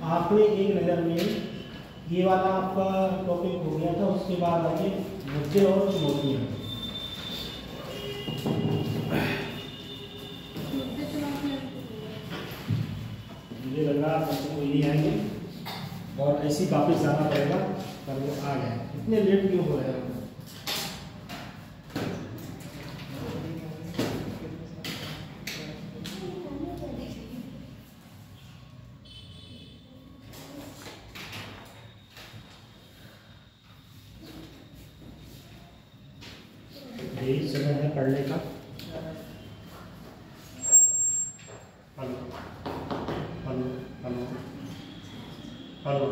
आपने एक नज़र में ये वाला आपका टॉपिक हो गया था, उसके बाद आगे मुद्दे और चुनौतियाँ। मुझे लग रहा है बच्चों को यही आएंगे और ऐसे ही वापस जाना पड़ेगा, पर वो आ गए। इतने लेट क्यों हो रहे हैं? यही समय है पढ़ने का। Hello hello hello hello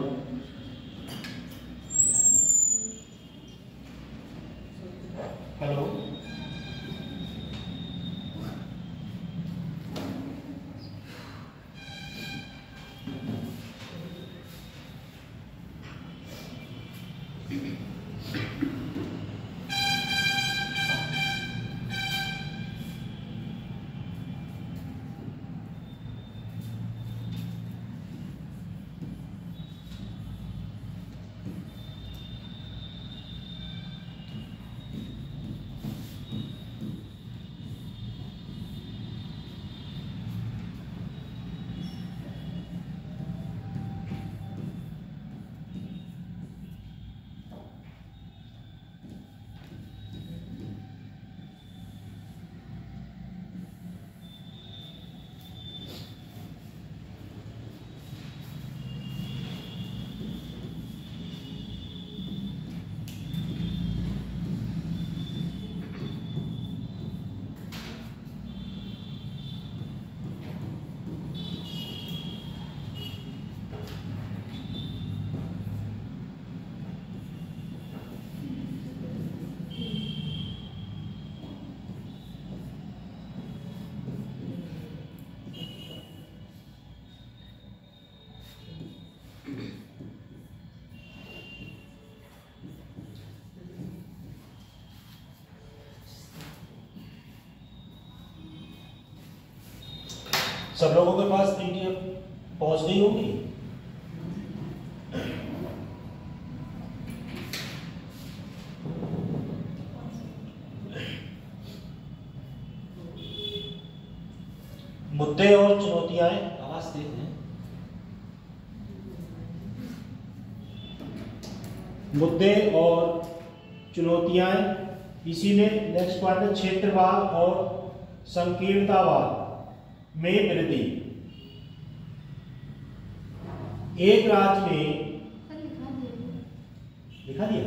hello सब लोगों के पास पीडीएफ पहुंच गई होगी। मुद्दे और चुनौतियां, आवाज तेज है। मुद्दे और चुनौतियां, इसीलिए नेक्स्ट पार्ट है क्षेत्रवाद और संकीर्णतावाद में वृद्धि। एक राज्य में लिखा दिया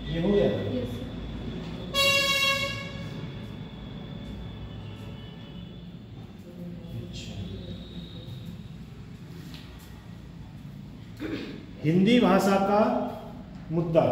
ये हो गया। हिंदी भाषा का मुद्दा।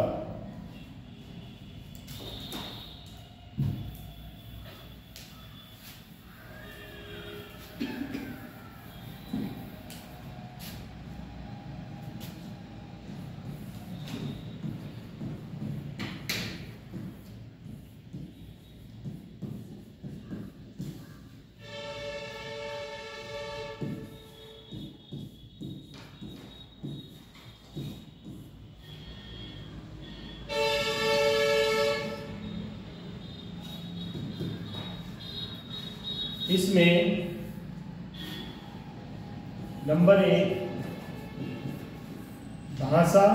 इसमें नंबर 1 भाषा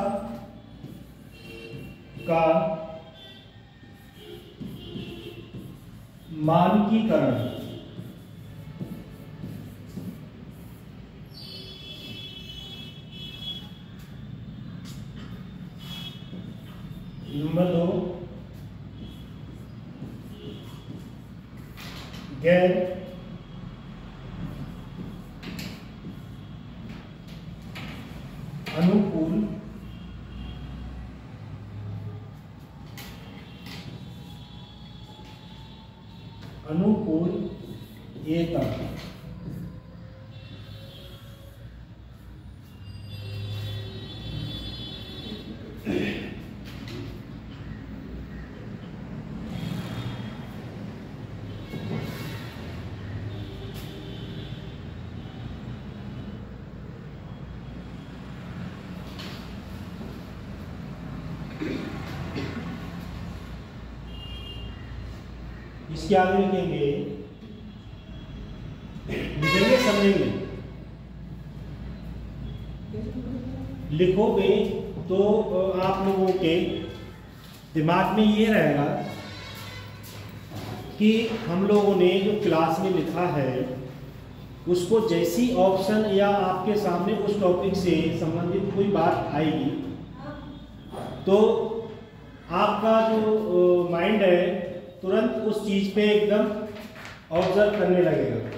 का मानकीकरण। नंबर 2 गैर अनुकूल अनुकूलयेत। इसके आगे लिखेंगे, लिखेंगे समझेंगे, लिखोगे तो आप लोगों के दिमाग में ये रहेगा कि हम लोगों ने जो क्लास में लिखा है उसको जैसी ऑप्शन या आपके सामने उस टॉपिक से संबंधित कोई बात आएगी तो आपका जो माइंड है तुरंत उस चीज पे एकदम ऑब्जर्व करने लगेगा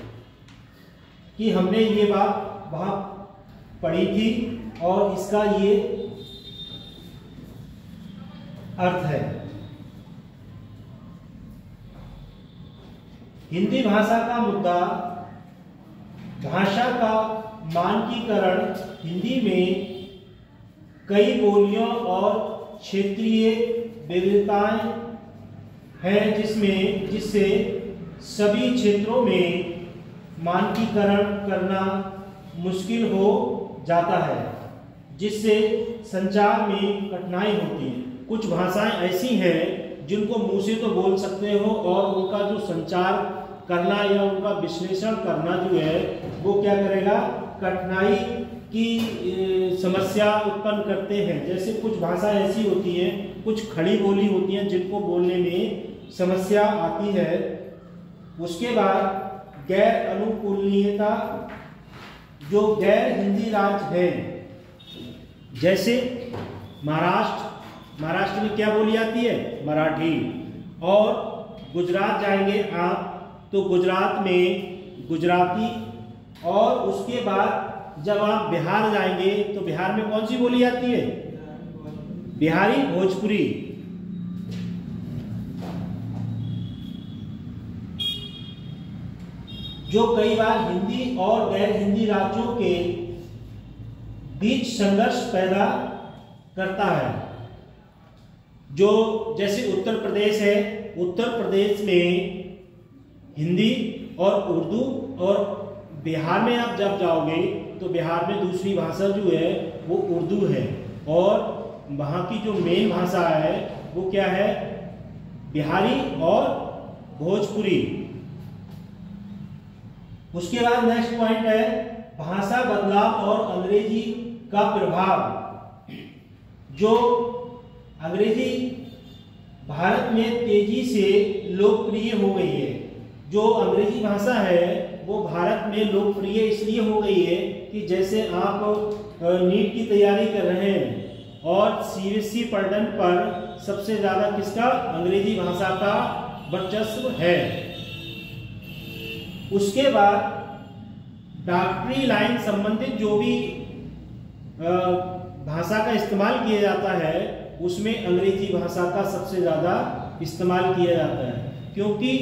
कि हमने ये बात वहां पढ़ी थी और इसका ये अर्थ है। हिंदी भाषा का मुद्दा, भाषा का मानकीकरण। हिंदी में कई बोलियों और क्षेत्रीय विविधताएं हैं जिससे सभी क्षेत्रों में मानकीकरण करना मुश्किल हो जाता है, जिससे संचार में कठिनाई होती है। कुछ भाषाएं ऐसी हैं जिनको मुंह से तो बोल सकते हो और उनका जो संचार करना या उनका विश्लेषण करना जो है वो क्या करेगा, कठिनाई की समस्या उत्पन्न करते हैं। जैसे कुछ भाषा ऐसी होती है, कुछ खड़ी बोली होती हैं जिनको बोलने में समस्या आती है। उसके बाद गैर अनुकूलनीयता, जो गैर हिंदी राज्य है, जैसे महाराष्ट्र में क्या बोली जाती है, मराठी। और गुजरात जाएंगे आप तो गुजरात में गुजराती। और उसके बाद जब आप बिहार जाएंगे तो बिहार में कौन सी बोली जाती है, बिहारी भोजपुरी। जो कई बार हिंदी और गैर हिंदी राज्यों के बीच संघर्ष पैदा करता है। जो जैसे उत्तर प्रदेश है, उत्तर प्रदेश में हिंदी और उर्दू, और बिहार में आप जब जाओगे तो बिहार में दूसरी भाषा जो है वो उर्दू है, और वहाँ की जो मेन भाषा है वो क्या है, बिहारी और भोजपुरी। उसके बाद नेक्स्ट पॉइंट है भाषा बदलाव और अंग्रेजी का प्रभाव। जो अंग्रेजी भारत में तेजी से लोकप्रिय हो गई है। जो अंग्रेजी भाषा है वो भारत में लोकप्रिय इसलिए हो गई है कि जैसे आप नीट की तैयारी कर रहे हैं और सीबीएसई पैटर्न पर सबसे ज्यादा किसका, अंग्रेजी भाषा का वर्चस्व है। उसके बाद डॉक्टरी लाइन संबंधित जो भी भाषा का इस्तेमाल किया जाता है उसमें अंग्रेजी भाषा का सबसे ज्यादा इस्तेमाल किया जाता है, क्योंकि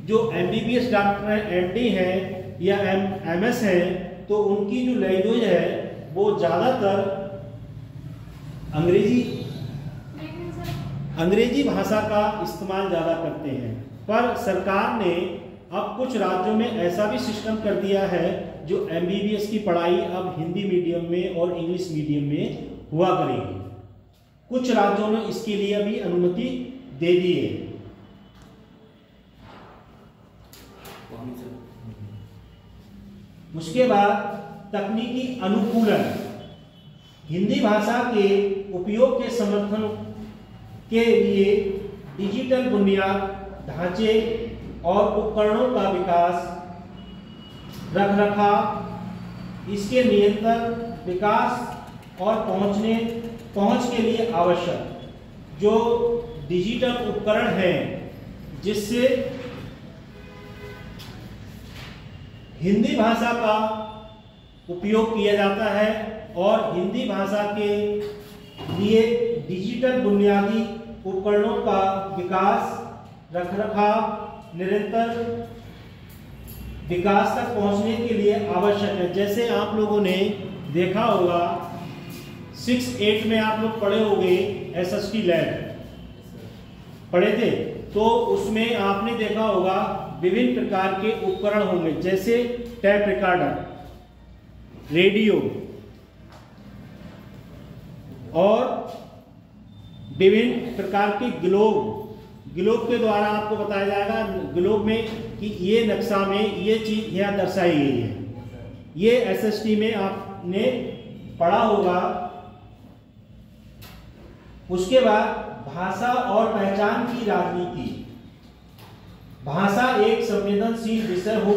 जो एमबीबीएस डॉक्टर हैं, एमडी हैं या एमएस हैं, तो उनकी जो लैंग्वेज है वो ज्यादातर अंग्रेजी भाषा का इस्तेमाल ज्यादा करते हैं। पर सरकार ने अब कुछ राज्यों में ऐसा भी सिस्टम कर दिया है जो एमबीबीएस की पढ़ाई अब हिंदी मीडियम में और इंग्लिश मीडियम में हुआ करेगी। कुछ राज्यों ने इसके लिए भी अनुमति दे दी है। उसके बाद तकनीकी अनुकूलन। हिंदी भाषा के उपयोग के समर्थन के लिए डिजिटल बुनियाद ढांचे और उपकरणों का विकास, रखरखाव, इसके नियंत्रण, विकास और पहुंच के लिए आवश्यक जो डिजिटल उपकरण हैं जिससे हिंदी भाषा का उपयोग किया जाता है, और हिंदी भाषा के लिए डिजिटल बुनियादी उपकरणों का विकास, रखरखाव निरंतर विकास तक पहुंचने के लिए आवश्यक है। जैसे आप लोगों ने देखा होगा 6-8 में आप लोग पढ़े होंगे, SST लैब पढ़े थे, तो उसमें आपने देखा होगा विभिन्न प्रकार के उपकरण होंगे, जैसे टेप रिकॉर्डर, रेडियो और विभिन्न प्रकार के ग्लोब के द्वारा आपको बताया जाएगा ग्लोब में कि ये नक्शा में ये चीज यहाँ दर्शाई गई है। ये SST में आपने पढ़ा होगा। उसके बाद भाषा और पहचान की राजनीति। भाषा एक संवेदनशील विषय हो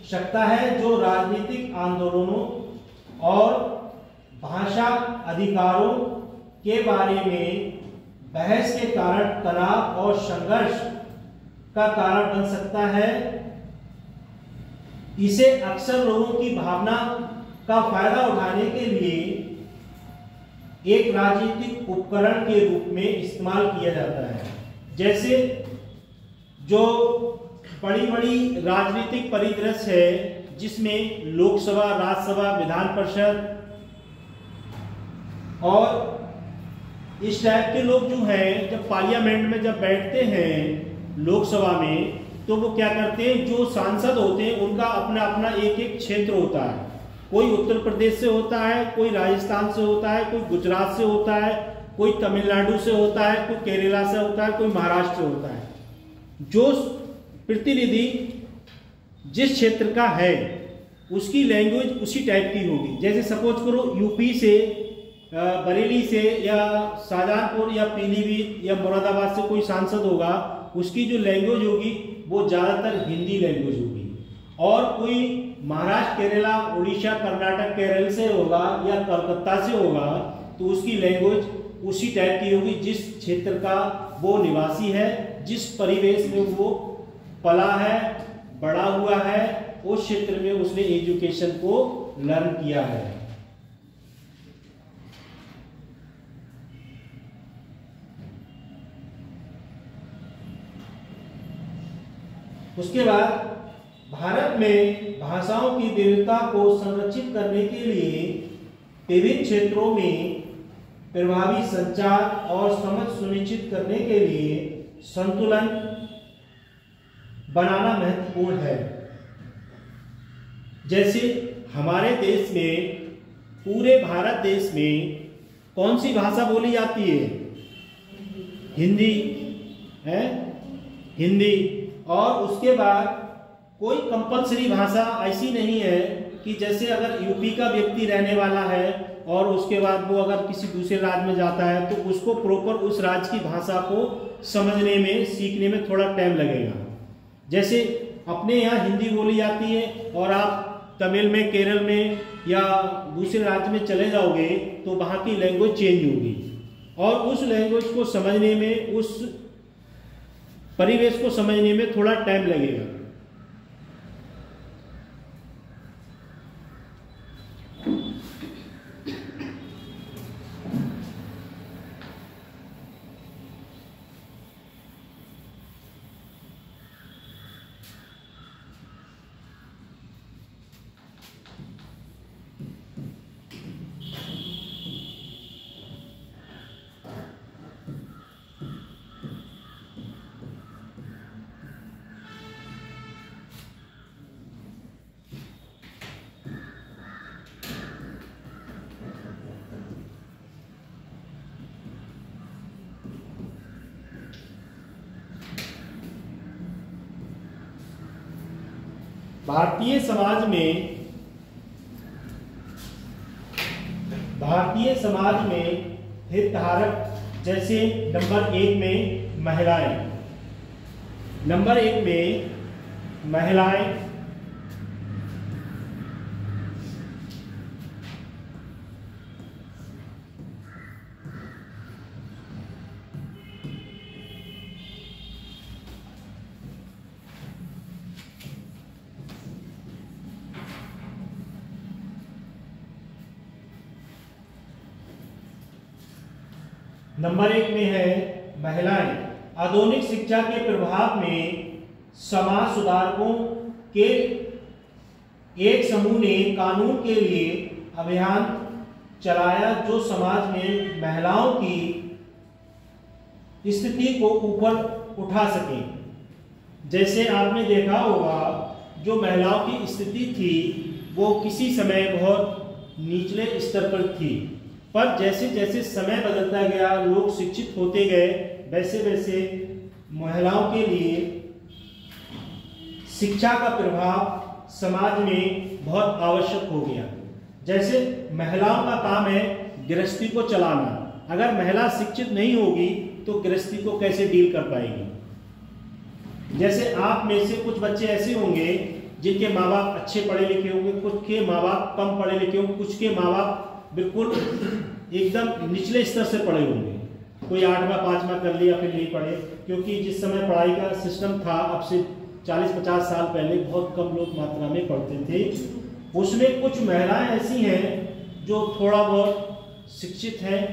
सकता है जो राजनीतिक आंदोलनों और भाषा अधिकारों के बारे में बहस के कारण तनाव और संघर्ष का कारण बन सकता है। इसे अक्सर लोगों की भावना का फायदा उठाने के लिए एक राजनीतिक उपकरण के रूप में इस्तेमाल किया जाता है। जैसे जो बड़ी बड़ी राजनीतिक परिदृश्य है जिसमें लोकसभा, राज्यसभा, विधान परिषद और इस टाइप के लोग जो हैं जब पार्लियामेंट में जब बैठते हैं लोकसभा में, तो वो क्या करते हैं, जो सांसद होते हैं उनका अपना अपना एक एक क्षेत्र होता है। कोई उत्तर प्रदेश से होता है, कोई राजस्थान से होता है, कोई गुजरात से होता है, कोई तमिलनाडु से होता है, कोई केरला से होता है, कोई महाराष्ट्र से होता है। जो प्रतिनिधि जिस क्षेत्र का है उसकी लैंग्वेज उसी टाइप की होगी। जैसे सपोज करो यूपी से, बरेली से या शाहजहांपुर या पीलीभीत या मुरादाबाद से कोई सांसद होगा, उसकी जो लैंग्वेज होगी वो ज़्यादातर हिंदी लैंग्वेज होगी। और कोई महाराष्ट्र, केरला, उड़ीसा, कर्नाटक, केरल से होगा या कलकत्ता से होगा तो उसकी लैंग्वेज उसी टाइप की होगी जिस क्षेत्र का वो निवासी है, जिस परिवेश में वो पला है, बड़ा हुआ है, उस क्षेत्र में उसने एजुकेशन को लर्न किया है। उसके बाद भारत में भाषाओं की विविधता को संरक्षित करने के लिए विभिन्न क्षेत्रों में प्रभावी संचार और समझ सुनिश्चित करने के लिए संतुलन बनाना महत्वपूर्ण है। जैसे हमारे देश में, पूरे भारत देश में कौन सी भाषा बोली जाती है? हिंदी है, हिंदी। और उसके बाद कोई कंपलसरी भाषा ऐसी नहीं है कि जैसे अगर यूपी का व्यक्ति रहने वाला है और उसके बाद वो अगर किसी दूसरे राज्य में जाता है तो उसको प्रॉपर उस राज्य की भाषा को समझने में, सीखने में थोड़ा टाइम लगेगा। जैसे अपने यहाँ हिंदी बोली जाती है और आप तमिल में, केरल में या दूसरे राज्य में चले जाओगे तो वहाँ की लैंग्वेज चेंज होगी और उस लैंग्वेज को समझने में, उस परिवेश को समझने में थोड़ा टाइम लगेगा। भारतीय समाज में हितधारक, जैसे नंबर 1 में महिलाएं, नंबर 1 में महिलाएं नंबर 1 में है महिलाएं। आधुनिक शिक्षा के प्रभाव में समाज सुधारकों के एक समूह ने कानून के लिए अभियान चलाया जो समाज में महिलाओं की स्थिति को ऊपर उठा सके। जैसे आपने देखा होगा, जो महिलाओं की स्थिति थी वो किसी समय बहुत निचले स्तर पर थी, पर जैसे जैसे समय बदलता गया, लोग शिक्षित होते गए, वैसे वैसे महिलाओं के लिए शिक्षा का प्रभाव समाज में बहुत आवश्यक हो गया। जैसे महिलाओं का काम है गृहस्थी को चलाना, अगर महिला शिक्षित नहीं होगी तो गृहस्थी को कैसे डील कर पाएगी। जैसे आप में से कुछ बच्चे ऐसे होंगे जिनके माँ बाप अच्छे पढ़े लिखे होंगे, कुछ के माँ बाप कम पढ़े लिखे होंगे, कुछ के माँ बाप बिल्कुल एकदम निचले स्तर से पढ़े होंगे। कोई 8वां 5वां कर लिया फिर नहीं पढ़े, क्योंकि जिस समय पढ़ाई का सिस्टम था अब से 40-50 साल पहले बहुत कम लोग मात्रा में पढ़ते थे। उसमें कुछ महिलाएं ऐसी हैं जो थोड़ा बहुत शिक्षित हैं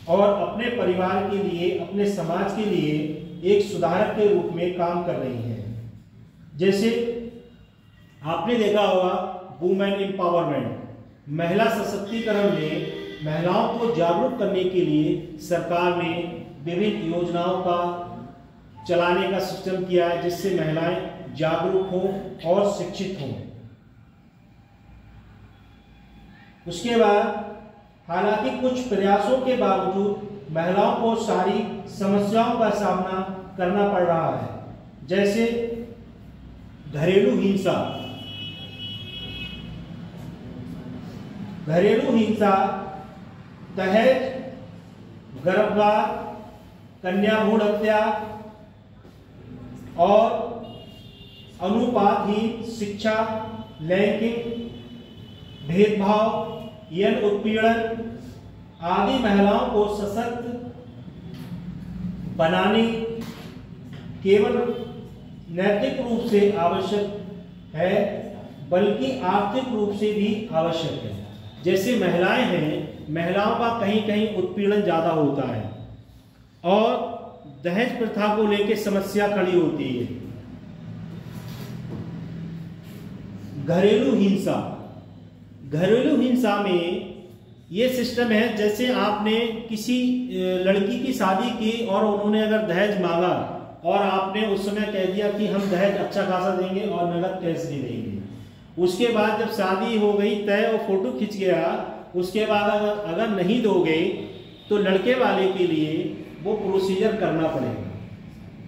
और अपने परिवार के लिए, अपने समाज के लिए एक सुधारक के रूप में काम कर रही हैं। जैसे आपने देखा होगा वुमेन एम्पावरमेंट, महिला सशक्तिकरण में महिलाओं को जागरूक करने के लिए सरकार ने विभिन्न योजनाओं का चलाने का सिस्टम किया है, जिससे महिलाएं जागरूक हों और शिक्षित हों। उसके बाद हालांकि कुछ प्रयासों के बावजूद महिलाओं को सारी समस्याओं का सामना करना पड़ रहा है, जैसे घरेलू हिंसा। घरेलू हिंसा, दहेज, गर्भपात, कन्या भ्रूण हत्या और अनुपातहीन शिक्षा, लैंगिक भेदभाव, यौन उत्पीड़न आदि महिलाओं को सशक्त बनाने केवल नैतिक रूप से आवश्यक है बल्कि आर्थिक रूप से भी आवश्यक है। जैसे महिलाएं हैं, महिलाओं का कहीं कहीं उत्पीड़न ज्यादा होता है और दहेज प्रथा को लेकर समस्या खड़ी होती है। घरेलू हिंसा, घरेलू हिंसा में ये सिस्टम है, जैसे आपने किसी लड़की की शादी की और उन्होंने अगर दहेज मांगा और आपने उस समय कह दिया कि हम दहेज अच्छा खासा देंगे और नगद कैश भी देंगे। उसके बाद जब शादी हो गई तय और फोटो खिंच गया, उसके बाद अगर नहीं दोगे तो लड़के वाले के लिए वो प्रोसीजर करना पड़ेगा,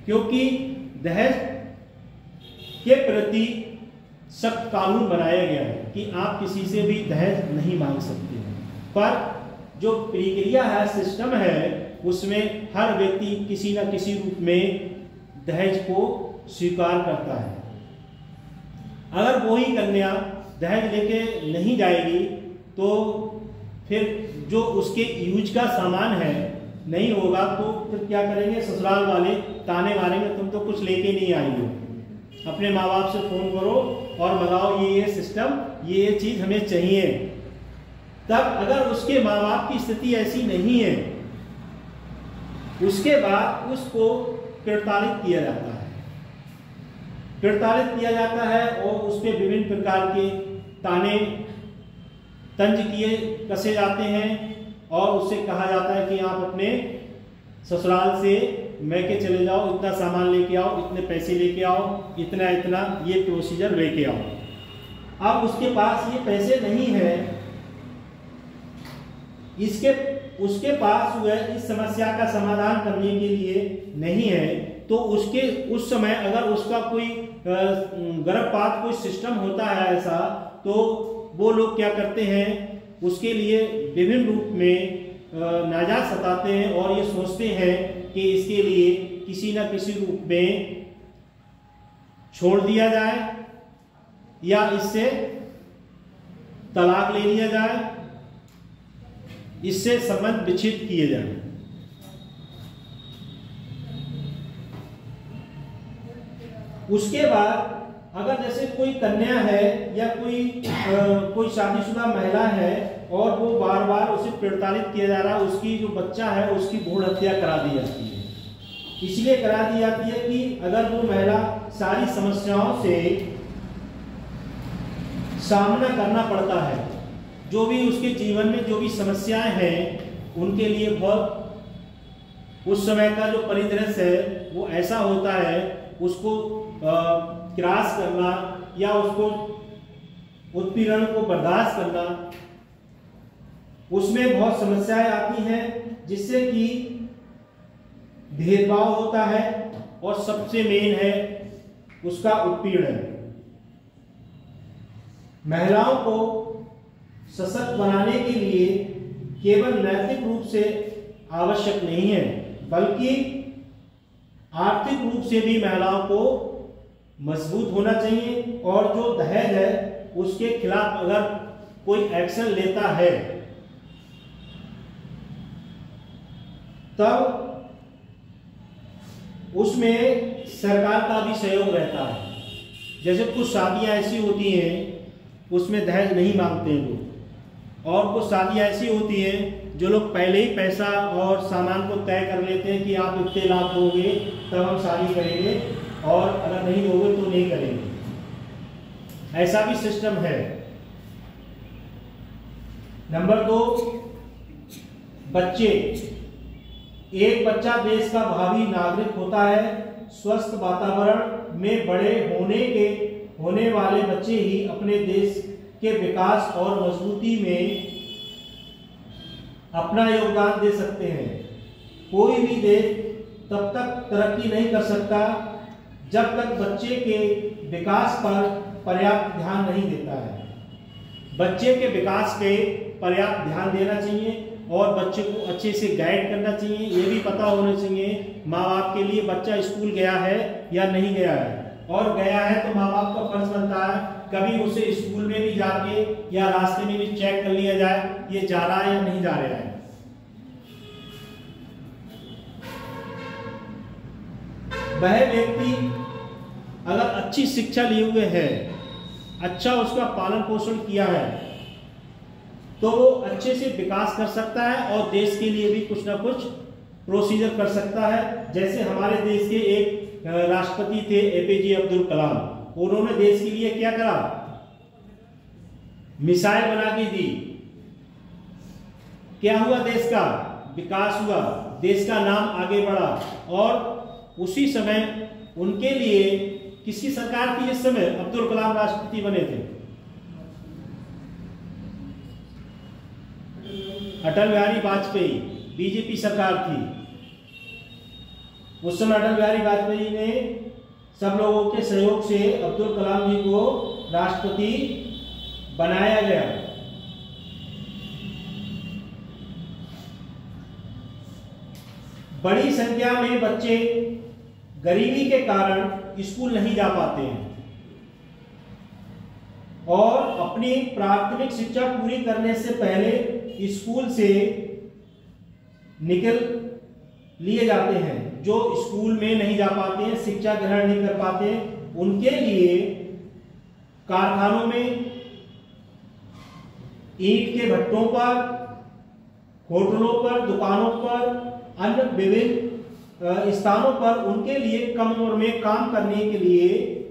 क्योंकि दहेज के प्रति सख्त कानून बनाया गया है कि आप किसी से भी दहेज नहीं मांग सकते हैं। पर जो प्रक्रिया है, सिस्टम है, उसमें हर व्यक्ति किसी न किसी रूप में दहेज को स्वीकार करता है। अगर वही कन्या दहेज लेके नहीं जाएगी तो फिर जो उसके यूज का सामान है नहीं होगा, तो फिर क्या करेंगे, ससुराल वाले ताने मारेंगे, तुम तो कुछ लेके नहीं आई हो, अपने माँ बाप से फोन करो और मंगाओ ये सिस्टम, ये चीज हमें चाहिए। तब अगर उसके माँ बाप की स्थिति ऐसी नहीं है, उसके बाद उसको प्रताड़ित किया जाता है, प्रताड़ित किया जाता है और उस पर विभिन्न प्रकार के ताने तंज किए कसे जाते हैं और उससे कहा जाता है कि आप अपने ससुराल से मैके चले जाओ, इतना सामान लेके आओ, इतने पैसे लेके आओ, इतना इतना ये प्रोसीजर लेके आओ। अब उसके पास ये पैसे नहीं है, उसके पास जो है इस समस्या का समाधान करने के लिए नहीं है, तो उसके उस समय अगर उसका कोई गर्भपात कोई सिस्टम होता है ऐसा, तो वो लोग क्या करते हैं, उसके लिए विभिन्न रूप में नाजायज सताते हैं और ये सोचते हैं कि इसके लिए किसी न किसी रूप में छोड़ दिया जाए या इससे तलाक ले लिया जाए, इससे संबंध विच्छेद किए जाए। उसके बाद अगर जैसे कोई कन्या है या कोई शादीशुदा महिला है और वो बार बार उसे प्रताड़ित किया जा रहा है, उसकी जो बच्चा है उसकी भ्रूण हत्या करा दी जाती है इसलिए करा दी जाती है कि अगर वो महिला सारी समस्याओं से सामना करना पड़ता है, जो भी उसके जीवन में जो भी समस्याएं हैं उनके लिए बहुत उस समय का जो परिदृश्य है वो ऐसा होता है, उसको क्रॉस करना या उसको उत्पीड़न को बर्दाश्त करना, उसमें बहुत समस्याएं आती हैं, जिससे कि भेदभाव होता है और सबसे मेन है उसका उत्पीड़न। महिलाओं को सशक्त बनाने के लिए केवल नैतिक रूप से आवश्यक नहीं है, बल्कि आर्थिक रूप से भी महिलाओं को मजबूत होना चाहिए। और जो दहेज है उसके खिलाफ अगर कोई एक्शन लेता है तब उसमें सरकार का भी सहयोग रहता है। जैसे कुछ शादियां ऐसी होती हैं उसमें दहेज नहीं मांगते हैं लोग, और कुछ शादियां ऐसी होती हैं जो लोग पहले ही पैसा और सामान को तय कर लेते हैं कि आप इतने लाख दोगे तब हम शादी करेंगे और अगर नहीं दोगे तो नहीं करेंगे। ऐसा भी सिस्टम है। नंबर 2, बच्चे। एक बच्चा देश का भावी नागरिक होता है। स्वस्थ वातावरण में बड़े होने वाले बच्चे ही अपने देश के विकास और मजबूती में अपना योगदान दे सकते हैं। कोई भी देश तब तक तरक्की नहीं कर सकता जब तक बच्चे के विकास पर पर्याप्त ध्यान नहीं देता है। बच्चे के विकास पे पर्याप्त ध्यान देना चाहिए और बच्चे को अच्छे से गाइड करना चाहिए। ये भी पता होना चाहिए माँ बाप के लिए बच्चा स्कूल गया है या नहीं गया है, और गया है तो माँ बाप का फर्ज बनता है कभी उसे स्कूल में भी जाके या रास्ते में भी चेक कर लिया जाए ये जा रहा है या नहीं जा रहा है। वह व्यक्ति अगर अच्छी शिक्षा लिए हुए है, अच्छा उसका पालन पोषण किया है, तो वो अच्छे से विकास कर सकता है और देश के लिए भी कुछ ना कुछ प्रोसीजर कर सकता है। जैसे हमारे देश के एक राष्ट्रपति थे एपीजे अब्दुल कलाम, उन्होंने देश के लिए क्या करा, मिसाइल बना के दी। क्या हुआ, देश का विकास हुआ, देश का नाम आगे बढ़ा। और उसी समय उनके लिए किसकी सरकार थी इस समय, अब्दुल कलाम राष्ट्रपति बने थे, अटल बिहारी वाजपेयी, बीजेपी सरकार थी। उस समय अटल बिहारी वाजपेयी ने सब लोगों के सहयोग से अब्दुल कलाम जी को राष्ट्रपति बनाया गया। बड़ी संख्या में बच्चे गरीबी के कारण स्कूल नहीं जा पाते हैं और अपनी प्राथमिक शिक्षा पूरी करने से पहले स्कूल से निकल लिए जाते हैं। जो स्कूल में नहीं जा पाते हैं, शिक्षा ग्रहण नहीं कर पाते, उनके लिए कारखानों में, ईंट के भट्टों पर, होटलों पर, दुकानों पर, अन्य विभिन्न स्थानों पर उनके लिए कम उम्र में काम करने के लिए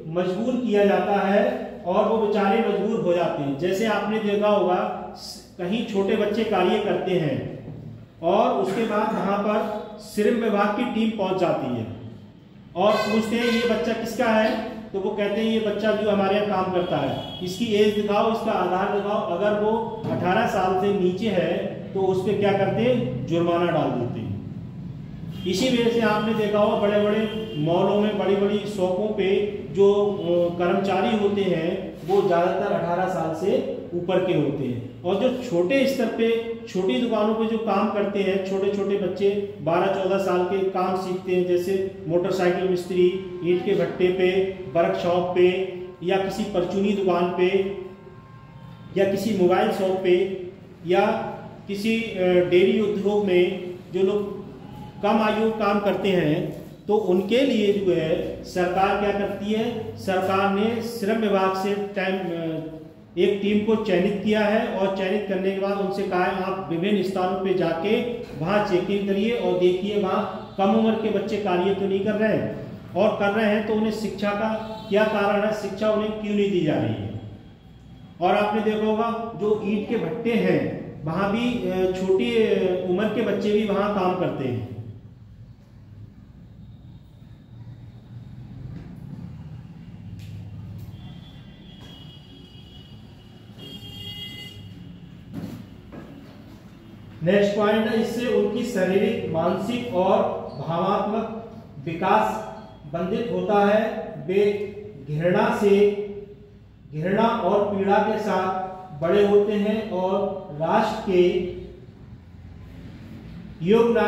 मजबूर किया जाता है और वो बेचारे मजबूर हो जाते हैं। जैसे आपने देखा होगा कहीं छोटे बच्चे कार्य करते हैं और उसके बाद वहां पर श्रम विभाग की टीम पहुंच जाती है और पूछते हैं ये बच्चा किसका है, तो वो कहते हैं ये बच्चा जो हमारे यहाँ काम करता है, इसकी एज दिखाओ, इसका आधार दिखाओ। अगर वो 18 साल से नीचे है तो उस पर क्या करते हैं, जुर्माना डाल देते हैं। इसी वजह से आपने देखा होगा बड़े बड़े मॉलों में, बड़ी बड़ी शॉपों पे जो कर्मचारी होते हैं वो ज़्यादातर 18 साल से ऊपर के होते हैं। और जो छोटे स्तर पे, छोटी दुकानों पे जो काम करते हैं, छोटे छोटे बच्चे 12-14 साल के काम सीखते हैं, जैसे मोटरसाइकिल मिस्त्री, ईंट के भट्टे पे, वर्कशॉप पे, या किसी परचूनी दुकान पे, या किसी मोबाइल शॉप पे, या किसी डेयरी उद्योग में जो लोग कम आयु काम करते हैं, तो उनके लिए जो है सरकार क्या करती है, सरकार ने श्रम विभाग से एक टीम को चयनित किया है और चयनित करने के बाद उनसे कहा है आप विभिन्न स्थानों पे जाके वहाँ चेकिंग करिए और देखिए वहाँ कम उम्र के बच्चे कार्य तो नहीं कर रहे हैं, और कर रहे हैं तो उन्हें शिक्षा का क्या कारण है, शिक्षा उन्हें क्यों नहीं दी जा रही है। और आपने देखा होगा जो ईंट के भट्टे हैं वहाँ भी छोटी उम्र के बच्चे भी वहाँ काम करते हैं। नेक्स्ट पॉइंट है, इससे उनकी शारीरिक, मानसिक और भावनात्मक विकास बाधित होता है। वे घृणा और पीड़ा के साथ बड़े होते हैं और राष्ट्र के योग्य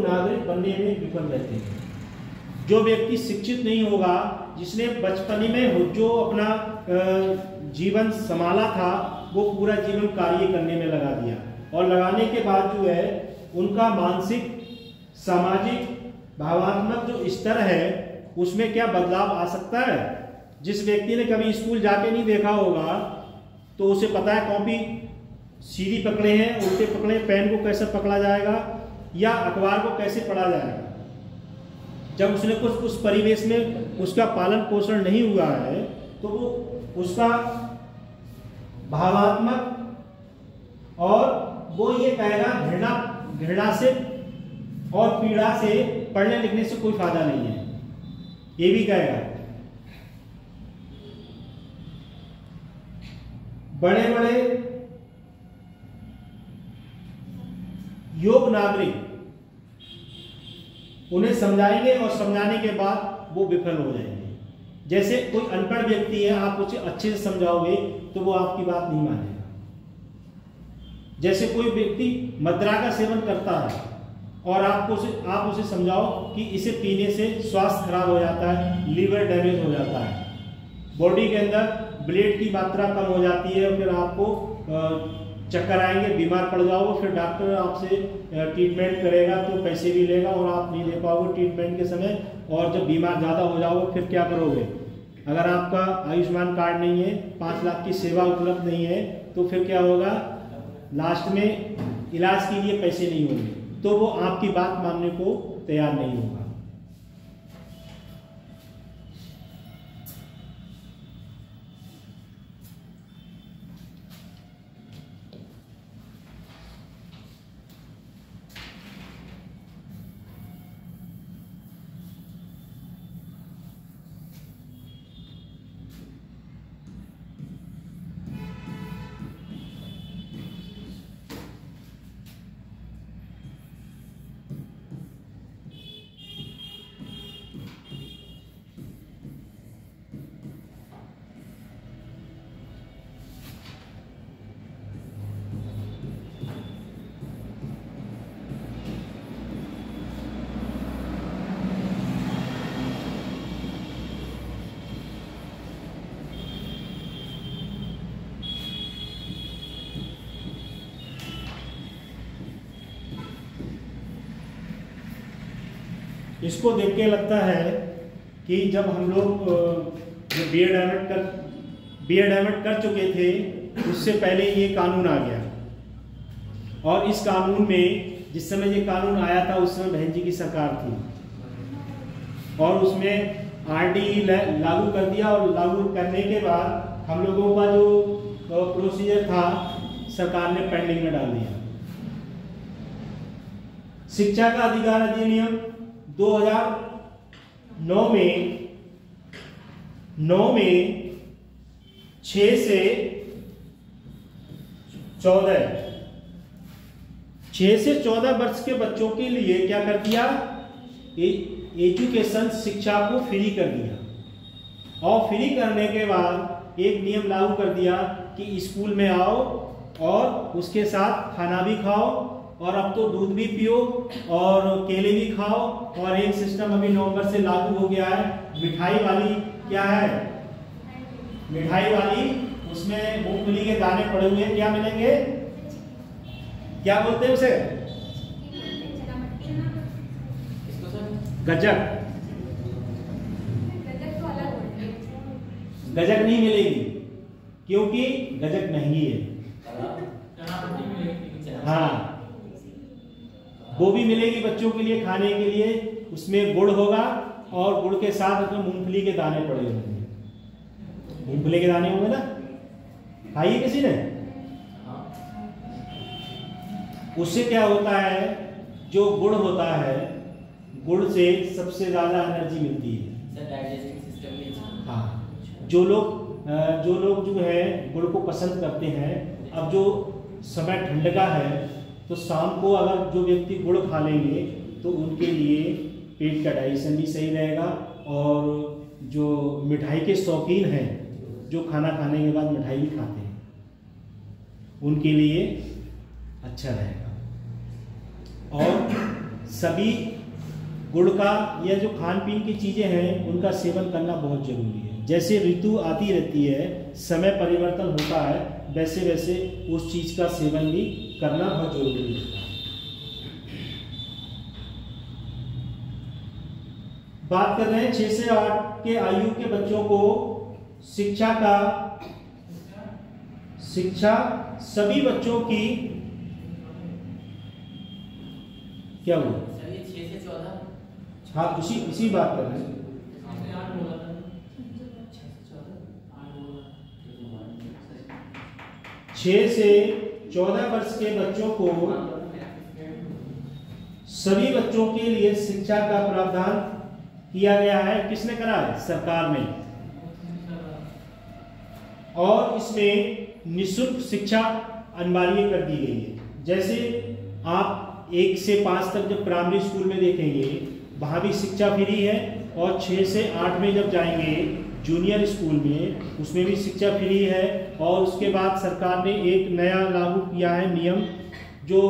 नागरिक बनने में विफल रहते हैं। जो व्यक्ति शिक्षित नहीं होगा, जिसने बचपन में जो अपना जीवन संभाला था वो पूरा जीवन कार्य करने में लगा दिया, और लगाने के बाद जो है उनका मानसिक, सामाजिक, भावनात्मक जो स्तर है उसमें क्या बदलाव आ सकता है। जिस व्यक्ति ने कभी स्कूल जाके नहीं देखा होगा तो उसे पता है कॉपी सीधी पकड़े हैं, उल्टे पकड़े, पेन को कैसे पकड़ा जाएगा या अखबार को कैसे पढ़ा जाएगा। जब उसने कुछ उस परिवेश में उसका पालन पोषण नहीं हुआ है तो वो उसका भावात्मक और वो ये कहेगा घृणा से और पीड़ा से पढ़ने लिखने से कोई फायदा नहीं है, ये भी कहेगा। बड़े बड़े योग्य नागरिक उन्हें समझाएंगे और समझाने के बाद वो विफल हो जाएंगे। जैसे कोई अनपढ़ व्यक्ति है, आप उसे अच्छे से समझाओगे तो वो आपकी बात नहीं मानेगा। जैसे कोई व्यक्ति मदिरा का सेवन करता है और आप उसे समझाओ कि इसे पीने से स्वास्थ्य खराब हो जाता है, लीवर डैमेज हो जाता है, बॉडी के अंदर ब्लड की मात्रा कम हो जाती है, फिर आपको चक्कर आएंगे, बीमार पड़ जाओगे, फिर डॉक्टर आपसे ट्रीटमेंट करेगा तो पैसे भी लेगा और आप नहीं दे पाओगे ट्रीटमेंट के समय, और जब बीमार ज़्यादा हो जाओगे फिर क्या करोगे। अगर आपका आयुष्मान कार्ड नहीं है, 5 लाख की सेवा उपलब्ध नहीं है तो फिर क्या होगा, लास्ट में इलाज के लिए पैसे नहीं होंगे, तो वो आपकी बात मानने को तैयार नहीं होगा। इसको देख के लगता है कि जब हम लोग बी एड एम.एड कर चुके थे उससे पहले ये कानून आ गया, और इस कानून में जिस समय ये कानून आया था उस समय बहन जी की सरकार थी, और उसमें आरडी लागू कर दिया, और लागू करने के बाद हम लोगों का जो प्रोसीजर था सरकार ने पेंडिंग में डाल दिया। शिक्षा का अधिकार अधिनियम 2009 में 6 से 14 वर्ष के बच्चों के लिए क्या कर दिया, एजुकेशन शिक्षा को फ्री कर दिया, और फ्री करने के बाद एक नियम लागू कर दिया कि स्कूल में आओ और उसके साथ खाना भी खाओ, और अब तो दूध भी पियो और केले भी खाओ, और एक सिस्टम अभी नवंबर से लागू हो गया है, मिठाई वाली, क्या है मिठाई वाली, उसमें मूंगफली के दाने पड़े हुए हैं, क्या मिलेंगे, क्या बोलते हैं उसे, गजक। गजक नहीं मिलेगी, क्योंकि गजक महंगी है। हाँ, वो भी मिलेगी बच्चों के लिए खाने के लिए, उसमें गुड़ होगा और गुड़ के साथ उसमें मूंगफली के दाने पड़े होंगे, मूंगफली के दाने होंगे ना, खाइए किसी ने। उससे क्या होता है, जो गुड़ होता है, गुड़ से सबसे ज्यादा एनर्जी मिलती है। हाँ, जो लोग जो है गुड़ को पसंद करते हैं, अब जो समय ठंड का है तो शाम को अगर जो व्यक्ति गुड़ खा लेंगे तो उनके लिए पेट का डाइजेशन भी सही रहेगा, और जो मिठाई के शौकीन हैं, जो खाना खाने के बाद मिठाई भी खाते हैं, उनके लिए अच्छा रहेगा। और सभी गुड़ का या जो खान पीन की चीज़ें हैं उनका सेवन करना बहुत जरूरी है। जैसे ऋतु आती रहती है, समय परिवर्तन होता है, वैसे वैसे उस चीज़ का सेवन भी करना बहुत जरूरी होता है। बात कर रहे हैं 6 से 8 के आयु के बच्चों को शिक्षा सभी बच्चों की क्या हुआ? 6 से 14। हाँ, इसी बात कर रहे हैं। 6 से 14 वर्ष के बच्चों को सभी बच्चों के लिए शिक्षा का प्रावधान किया गया है। किसने करा है? सरकार ने। और इसमें निःशुल्क शिक्षा अनिवार्य कर दी गई है। जैसे आप 1 से 5 तक जब प्राइमरी स्कूल में देखेंगे, वहाँ भी शिक्षा फ्री है, और 6 से 8 में जब जाएंगे जूनियर स्कूल में, उसमें भी शिक्षा फ्री है। और उसके बाद सरकार ने एक नया लागू किया है नियम, जो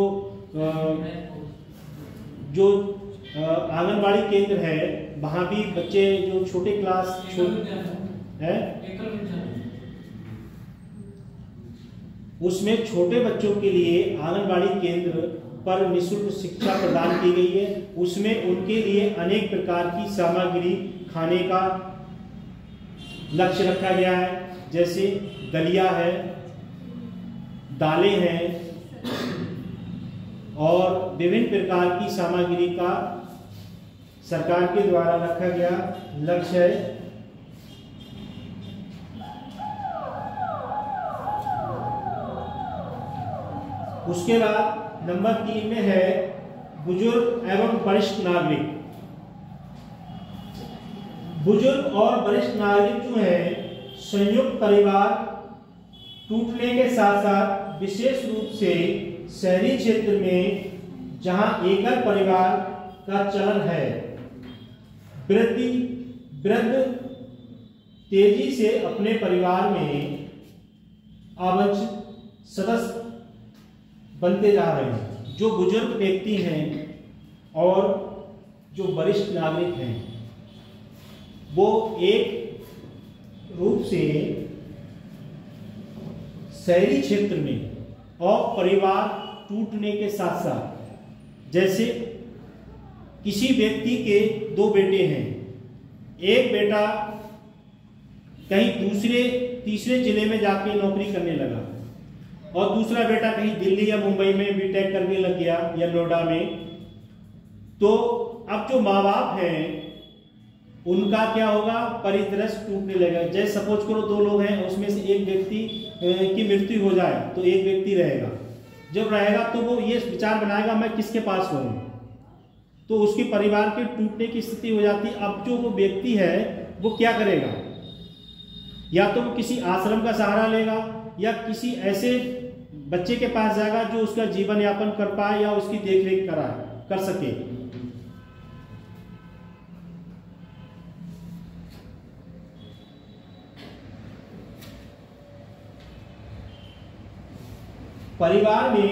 आंगनबाड़ी केंद्र है, वहाँ भी बच्चे जो छोटे क्लास है, उसमें छोटे बच्चों के लिए आंगनबाड़ी केंद्र पर निःशुल्क शिक्षा प्रदान की गई है। उसमें उनके लिए अनेक प्रकार की सामग्री खाने का लक्ष्य रखा गया है, जैसे दलिया है, दालें हैं, और विभिन्न प्रकार की सामग्री का सरकार के द्वारा रखा गया लक्ष्य है। उसके बाद नंबर 3 में है बुजुर्ग एवं वरिष्ठ नागरिक। बुजुर्ग और वरिष्ठ नागरिक जो है, संयुक्त परिवार टूटने के साथ साथ विशेष रूप से शहरी क्षेत्र में जहां एकल परिवार का चलन है, वृद्ध तेजी से अपने परिवार में आवश्यक सदस्य बनते जा रहे हैं। जो बुजुर्ग व्यक्ति हैं और जो वरिष्ठ नागरिक हैं, वो एक रूप से शहरी क्षेत्र में और परिवार टूटने के साथ साथ, जैसे किसी व्यक्ति के 2 बेटे हैं, एक बेटा कहीं तीसरे जिले में जाके नौकरी करने लगा, और दूसरा बेटा कहीं दिल्ली या मुंबई में बीटेक करने लग गया, या नोएडा में। तो अब जो माँ बाप हैं उनका क्या होगा? परिदृश्य टूटने लगेगा। जैसे सपोज करो 2 लोग हैं, उसमें से एक व्यक्ति की मृत्यु हो जाए तो एक व्यक्ति रहेगा। जब रहेगा तो वो ये विचार बनाएगा मैं किसके पास रहूं, तो उसके परिवार के टूटने की स्थिति हो जाती है। अब जो वो व्यक्ति है वो क्या करेगा? या तो वो किसी आश्रम का सहारा लेगा, या किसी ऐसे बच्चे के पास जाएगा जो उसका जीवन यापन कर पाए या उसकी देखरेख कर सके। परिवार में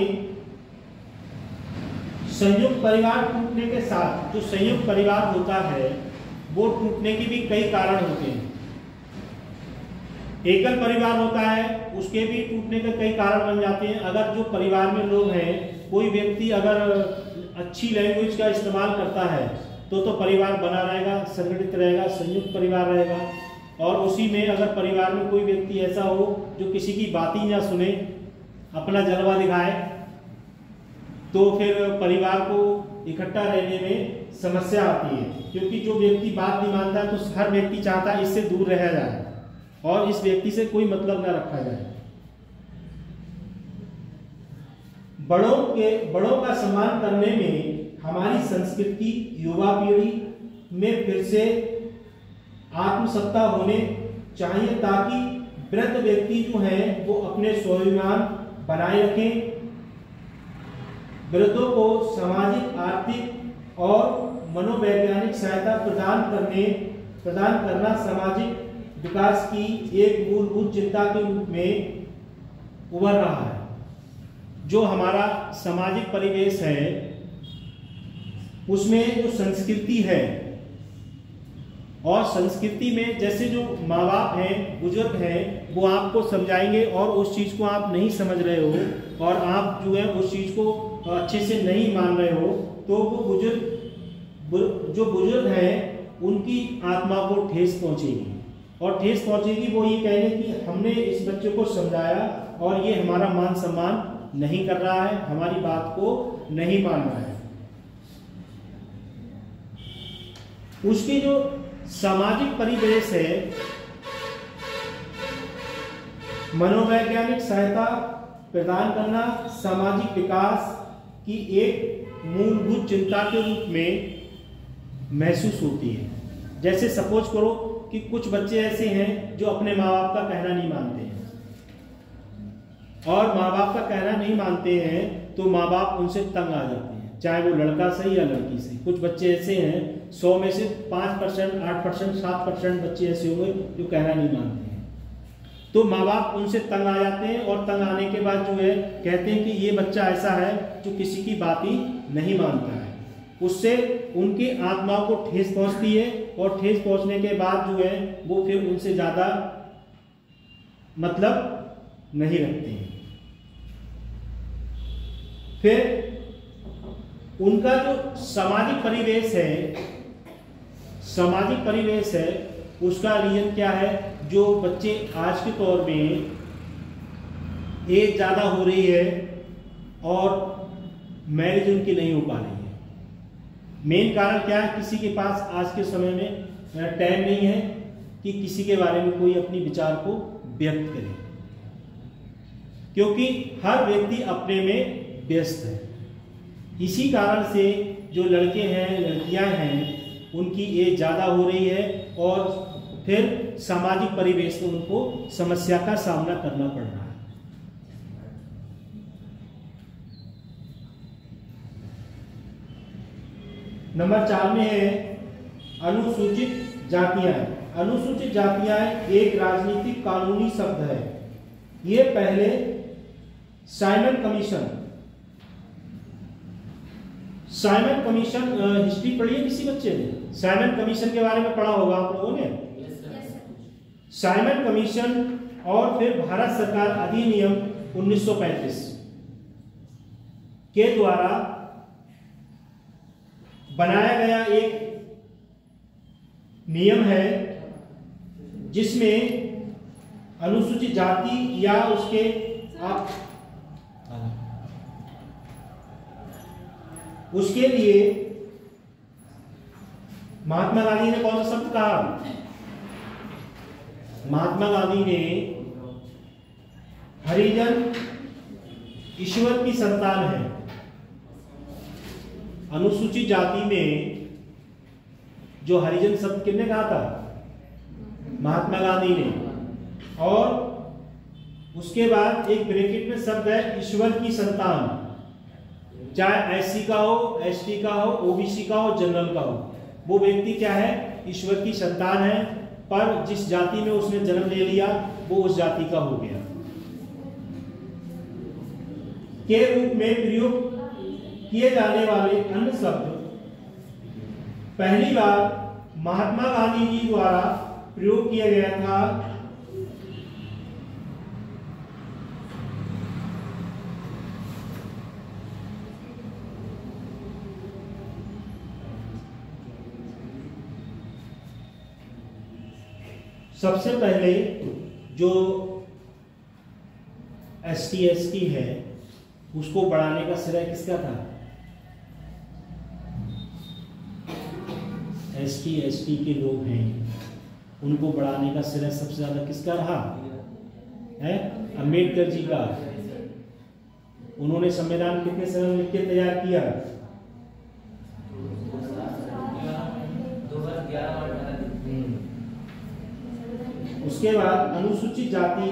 संयुक्त परिवार टूटने के साथ, जो संयुक्त परिवार होता है वो टूटने के भी कई कारण होते हैं। एकल परिवार होता है, उसके भी टूटने के कई कारण बन जाते हैं। अगर जो परिवार में लोग हैं, कोई व्यक्ति अगर अच्छी लैंग्वेज का इस्तेमाल करता है तो परिवार बना रहेगा, संगठित रहेगा, संयुक्त परिवार रहेगा। और उसी में अगर परिवार में कोई व्यक्ति ऐसा हो जो किसी की बात ही ना सुने, अपना जलवा दिखाए, तो फिर परिवार को इकट्ठा रहने में समस्या आती है। क्योंकि जो व्यक्ति बात नहीं मानता है तो हर व्यक्ति चाहता है इससे दूर रह जाए और इस व्यक्ति से कोई मतलब ना रखा जाए। बड़ों का सम्मान करने में हमारी संस्कृति युवा पीढ़ी में फिर से आत्मसत्ता होने चाहिए, ताकि वृद्ध व्यक्ति जो हैं वो अपने स्वाभिमान बनाए रखें। वृद्धों को सामाजिक, आर्थिक और मनोवैज्ञानिक सहायता प्रदान करना सामाजिक विकास की एक मूलभूत चिंता के रूप में उभर रहा है। जो हमारा सामाजिक परिवेश है उसमें जो संस्कृति है, और संस्कृति में जैसे जो माँ बाप हैं, बुजुर्ग हैं, वो आपको समझाएंगे और उस चीज़ को आप नहीं समझ रहे हो और आप जो है उस चीज़ को अच्छे से नहीं मान रहे हो, तो वो जो बुजुर्ग हैं उनकी आत्मा को ठेस पहुँचेगी। और ठेस पहुँचेगी वो ये कहेंगे कि हमने इस बच्चे को समझाया और ये हमारा मान सम्मान नहीं कर रहा है, हमारी बात को नहीं मान रहा है। उसकी जो सामाजिक परिवेश है, मनोवैज्ञानिक सहायता प्रदान करना सामाजिक विकास की एक मूलभूत चिंता के रूप में महसूस होती है। जैसे सपोज करो कि कुछ बच्चे ऐसे हैं जो अपने माँ बाप का कहना नहीं मानते हैं, और माँ बाप का कहना नहीं मानते हैं तो माँ बाप उनसे तंग आ जाते हैं, चाहे वो लड़का सही या लड़की सही। कुछ बच्चे ऐसे हैं 100 में से 5%, 8%, 7% बच्चे ऐसे होंगे जो कहना नहीं मानते हैं, तो माँ बाप उनसे तंग आ जाते हैं और तंग आने के बाद जो है कहते हैं कि ये बच्चा ऐसा है जो किसी की बात ही नहीं मानता है। उससे उनकी आत्माओं को ठेस पहुंचती है और ठेस पहुंचने के बाद जो है वो फिर उनसे ज़्यादा मतलब नहीं रखते हैं। फिर उनका जो सामाजिक परिवेश है उसका रीजन क्या है? जो बच्चे आज के दौर में एज ज़्यादा हो रही है और मैरिज उनकी नहीं हो पा रही है। मेन कारण क्या है? किसी के पास आज के समय में टाइम नहीं है कि किसी के बारे में कोई अपनी विचार को व्यक्त करे, क्योंकि हर व्यक्ति अपने में व्यस्त है। इसी कारण से जो लड़के हैं, लड़कियां हैं, उनकी एज ज़्यादा हो रही है और फिर सामाजिक परिवेश में उनको समस्या का सामना करना पड़ रहा है। नंबर 4 में है अनुसूचित जातियां। अनुसूचित जातियां एक राजनीतिक कानूनी शब्द है। ये पहले साइमन कमीशन हिस्ट्री पढ़ी है किसी बच्चे ने? साइमन कमीशन के बारे में पढ़ा होगा आप लोगों ने। साइमन कमीशन और फिर भारत सरकार अधिनियम 1935 के द्वारा बनाया गया एक नियम है जिसमें अनुसूचित जाति या उसके लिए महात्मा गांधी ने कौन सा शब्द कहा? महात्मा गांधी ने हरिजन ईश्वर की संतान है। अनुसूचित जाति में जो हरिजन शब्द किसने कहा था? महात्मा गांधी ने। और उसके बाद एक ब्रैकेट में शब्द है ईश्वर की संतान, चाहे एससी का हो, एसटी का हो, ओबीसी का हो, जनरल का हो, वो व्यक्ति क्या है? ईश्वर की संतान है, पर जिस जाति में उसने जन्म ले लिया वो उस जाति का हो गया। के रूप में प्रयोग किए जाने वाले अन्य शब्द पहली बार महात्मा गांधी जी द्वारा प्रयोग किया गया था सबसे पहले जो ST है उसको बढ़ाने का श्रेय किसका था? ST के लोग हैं, उनको बढ़ाने का श्रेय सबसे ज्यादा किसका रहा है? अंबेडकर जी का। उन्होंने संविधान कितने समय में लिख के तैयार किया? 2011। उसके बाद अनुसूचित जाति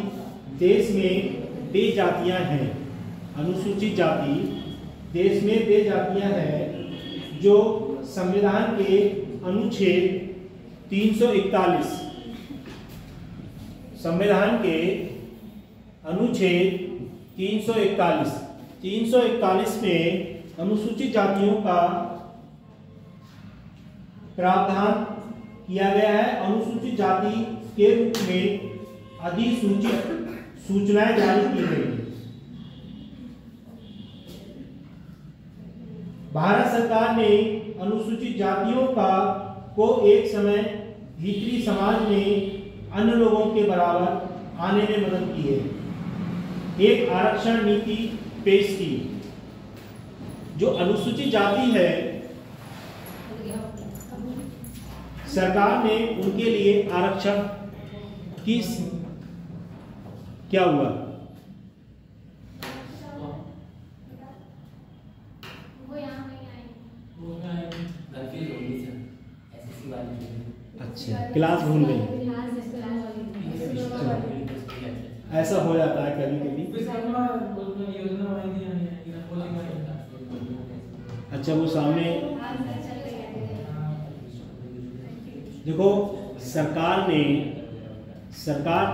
देश में वे जातियां हैं, अनुसूचित जाति देश में वे जातियां हैं जो संविधान के अनुच्छेद 341, संविधान के अनुच्छेद 341 में अनुसूचित जातियों का प्रावधान किया गया है। अनुसूचित जाति के रूप में अधिसूचित सूचनाएं जारी की गई हैं। भारत सरकार ने अनुसूचित जातियों को एक समय भीतरी समाज में अन्य लोगों के बराबर आने में मदद की है। एक आरक्षण नीति पेश की। जो अनुसूचित जाति है, सरकार ने उनके लिए आरक्षण की क्या हुआ? अच्छा, क्लास भूल गई। ऐसा हो जाता है कभी कभी। अच्छा, वो सामने देखो, सरकार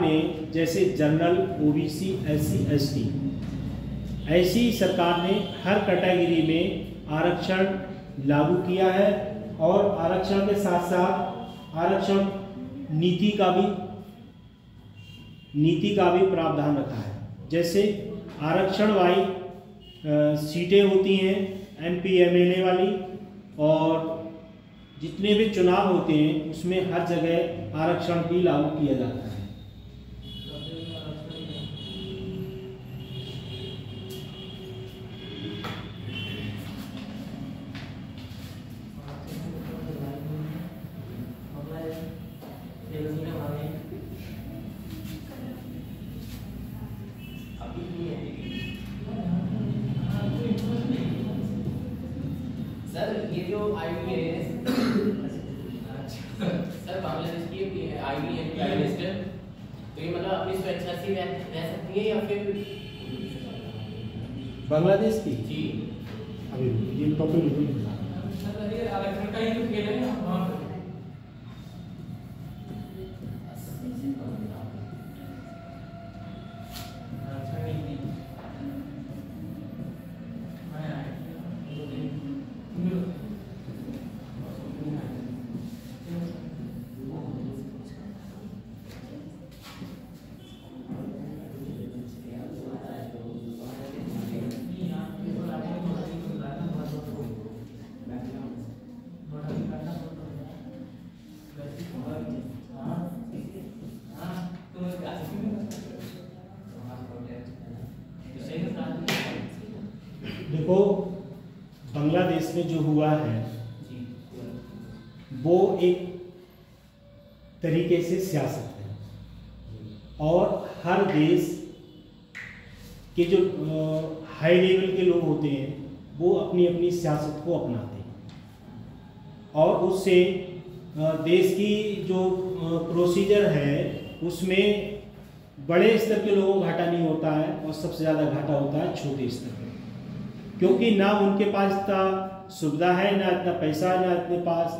ने जैसे जनरल, OBC, SC, ST, ऐसी सरकार ने हर कैटेगरी में आरक्षण लागू किया है और आरक्षण के साथ साथ आरक्षण नीति का भी प्रावधान रखा है। जैसे आरक्षण वाइज सीटें होती हैं MP MLA वाली, और जितने भी चुनाव होते हैं उसमें हर जगह आरक्षण भी लागू किया जाता है। सर ये जो आईडी है सर, बांग्लादेश की आईडी लिस्ट, तो ये मतलब अपनी स्वेच्छा से रह सकती है या फिर बांग्लादेश की? जी अभी ये टॉपिक सर, ये आरक्षण का ही तो खेल है ना वहाँ पे। देखो, बांग्लादेश में जो हुआ है वो एक तरीके से सियासत है, और हर देश के जो हाई लेवल के लोग होते हैं वो अपनी अपनी सियासत को अपनाते हैं, और उससे देश की जो प्रोसीजर है उसमें बड़े स्तर के लोगों को घाटा नहीं होता है, और सबसे ज़्यादा घाटा होता है छोटे स्तर पे, क्योंकि ना उनके पास इतना सुविधा है, ना इतना पैसा है, ना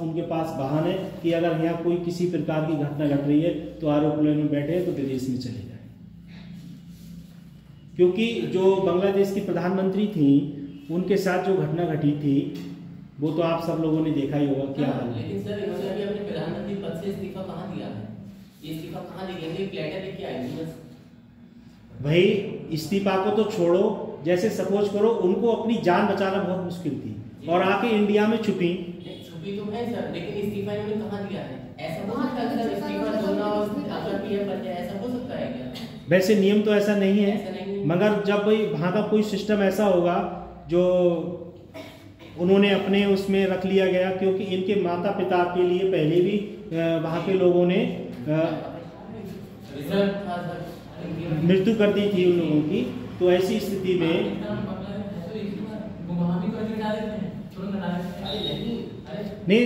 उनके पास वाहन है कि अगर यहाँ कोई किसी प्रकार की घटना घट रही है तो एरोप्लेन में बैठे तो विदेश में चले जाए। क्योंकि जो बांग्लादेश की प्रधानमंत्री थी, उनके साथ जो घटना घटी थी वो तो आप सब लोगों ने देखा ही होगा क्या हाल है। लेकिन सर, इन्होंने अभी अपने प्रधानमंत्री पद से इस्तीफा कहाँ दिया है? ये इस्तीफा कहाँ दिया? एक लेटर लिख के आई थी बस। भाई, इस्तीफा को तो छोड़ो, जैसे सपोज करो उनको अपनी जान बचाना बहुत मुश्किल थी और आके इंडिया में छुपी। भी तो है सर, लेकिन इस्तीफा इन्होंने कहाँ दिया है? ऐसा हो सकता है सर इस्तीफा देना और अगर पीएम बन जाए, ऐसा हो सकता है क्या? वैसे नियम तो ऐसा नहीं है, ऐसा नहीं है। मगर जब वहाँ का कोई सिस्टम ऐसा होगा जो उन्होंने अपने उसमें रख लिया गया, क्योंकि इनके माता पिता के लिए पहले भी वहाँ के लोगों ने रिजर्व था सर, मृत्यु कर दी थी उन लोगों की, तो ऐसी स्थिति में नहीं,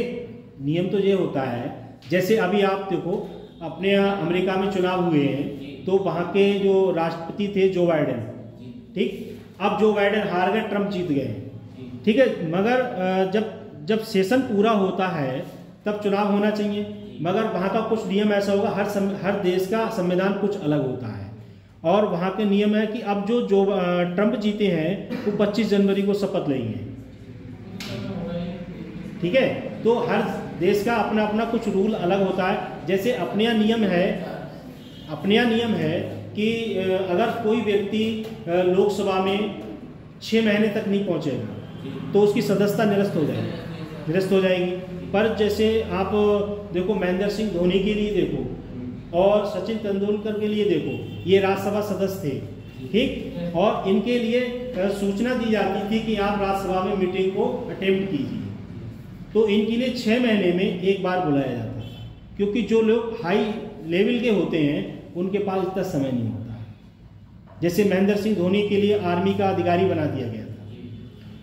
नियम तो ये होता है, जैसे अभी आप देखो अपने यहाँ अमेरिका में चुनाव हुए हैं, तो वहाँ के जो राष्ट्रपति थे जो बाइडेन, ठीक, अब जो बाइडेन हार गए, ट्रम्प जीत गए, ठीक है, मगर जब सेशन पूरा होता है तब चुनाव होना चाहिए, मगर वहाँ का कुछ नियम ऐसा होगा, हर देश का संविधान कुछ अलग होता है, और वहाँ के नियम है कि अब जो ट्रम्प जीते हैं वो 25 जनवरी को शपथ लेंगे, ठीक है, तो हर देश का अपना अपना कुछ रूल अलग होता है। जैसे अपने यहाँ नियम है कि अगर कोई व्यक्ति लोकसभा में 6 महीने तक नहीं पहुँचेगा तो उसकी सदस्यता निरस्त हो जाएगी। पर जैसे आप देखो महेंद्र सिंह धोनी के लिए देखो और सचिन तेंदुलकर के लिए देखो, ये राज्यसभा सदस्य थे, ठीक, और इनके लिए सूचना दी जाती थी कि आप राज्यसभा में मीटिंग को अटेम्प्ट कीजिए, तो इनके लिए 6 महीने में एक बार बुलाया जाता था, क्योंकि जो लोग हाई लेवल के होते हैं उनके पास इतना समय नहीं होता। जैसे महेंद्र सिंह धोनी के लिए आर्मी का अधिकारी बना दिया गया था,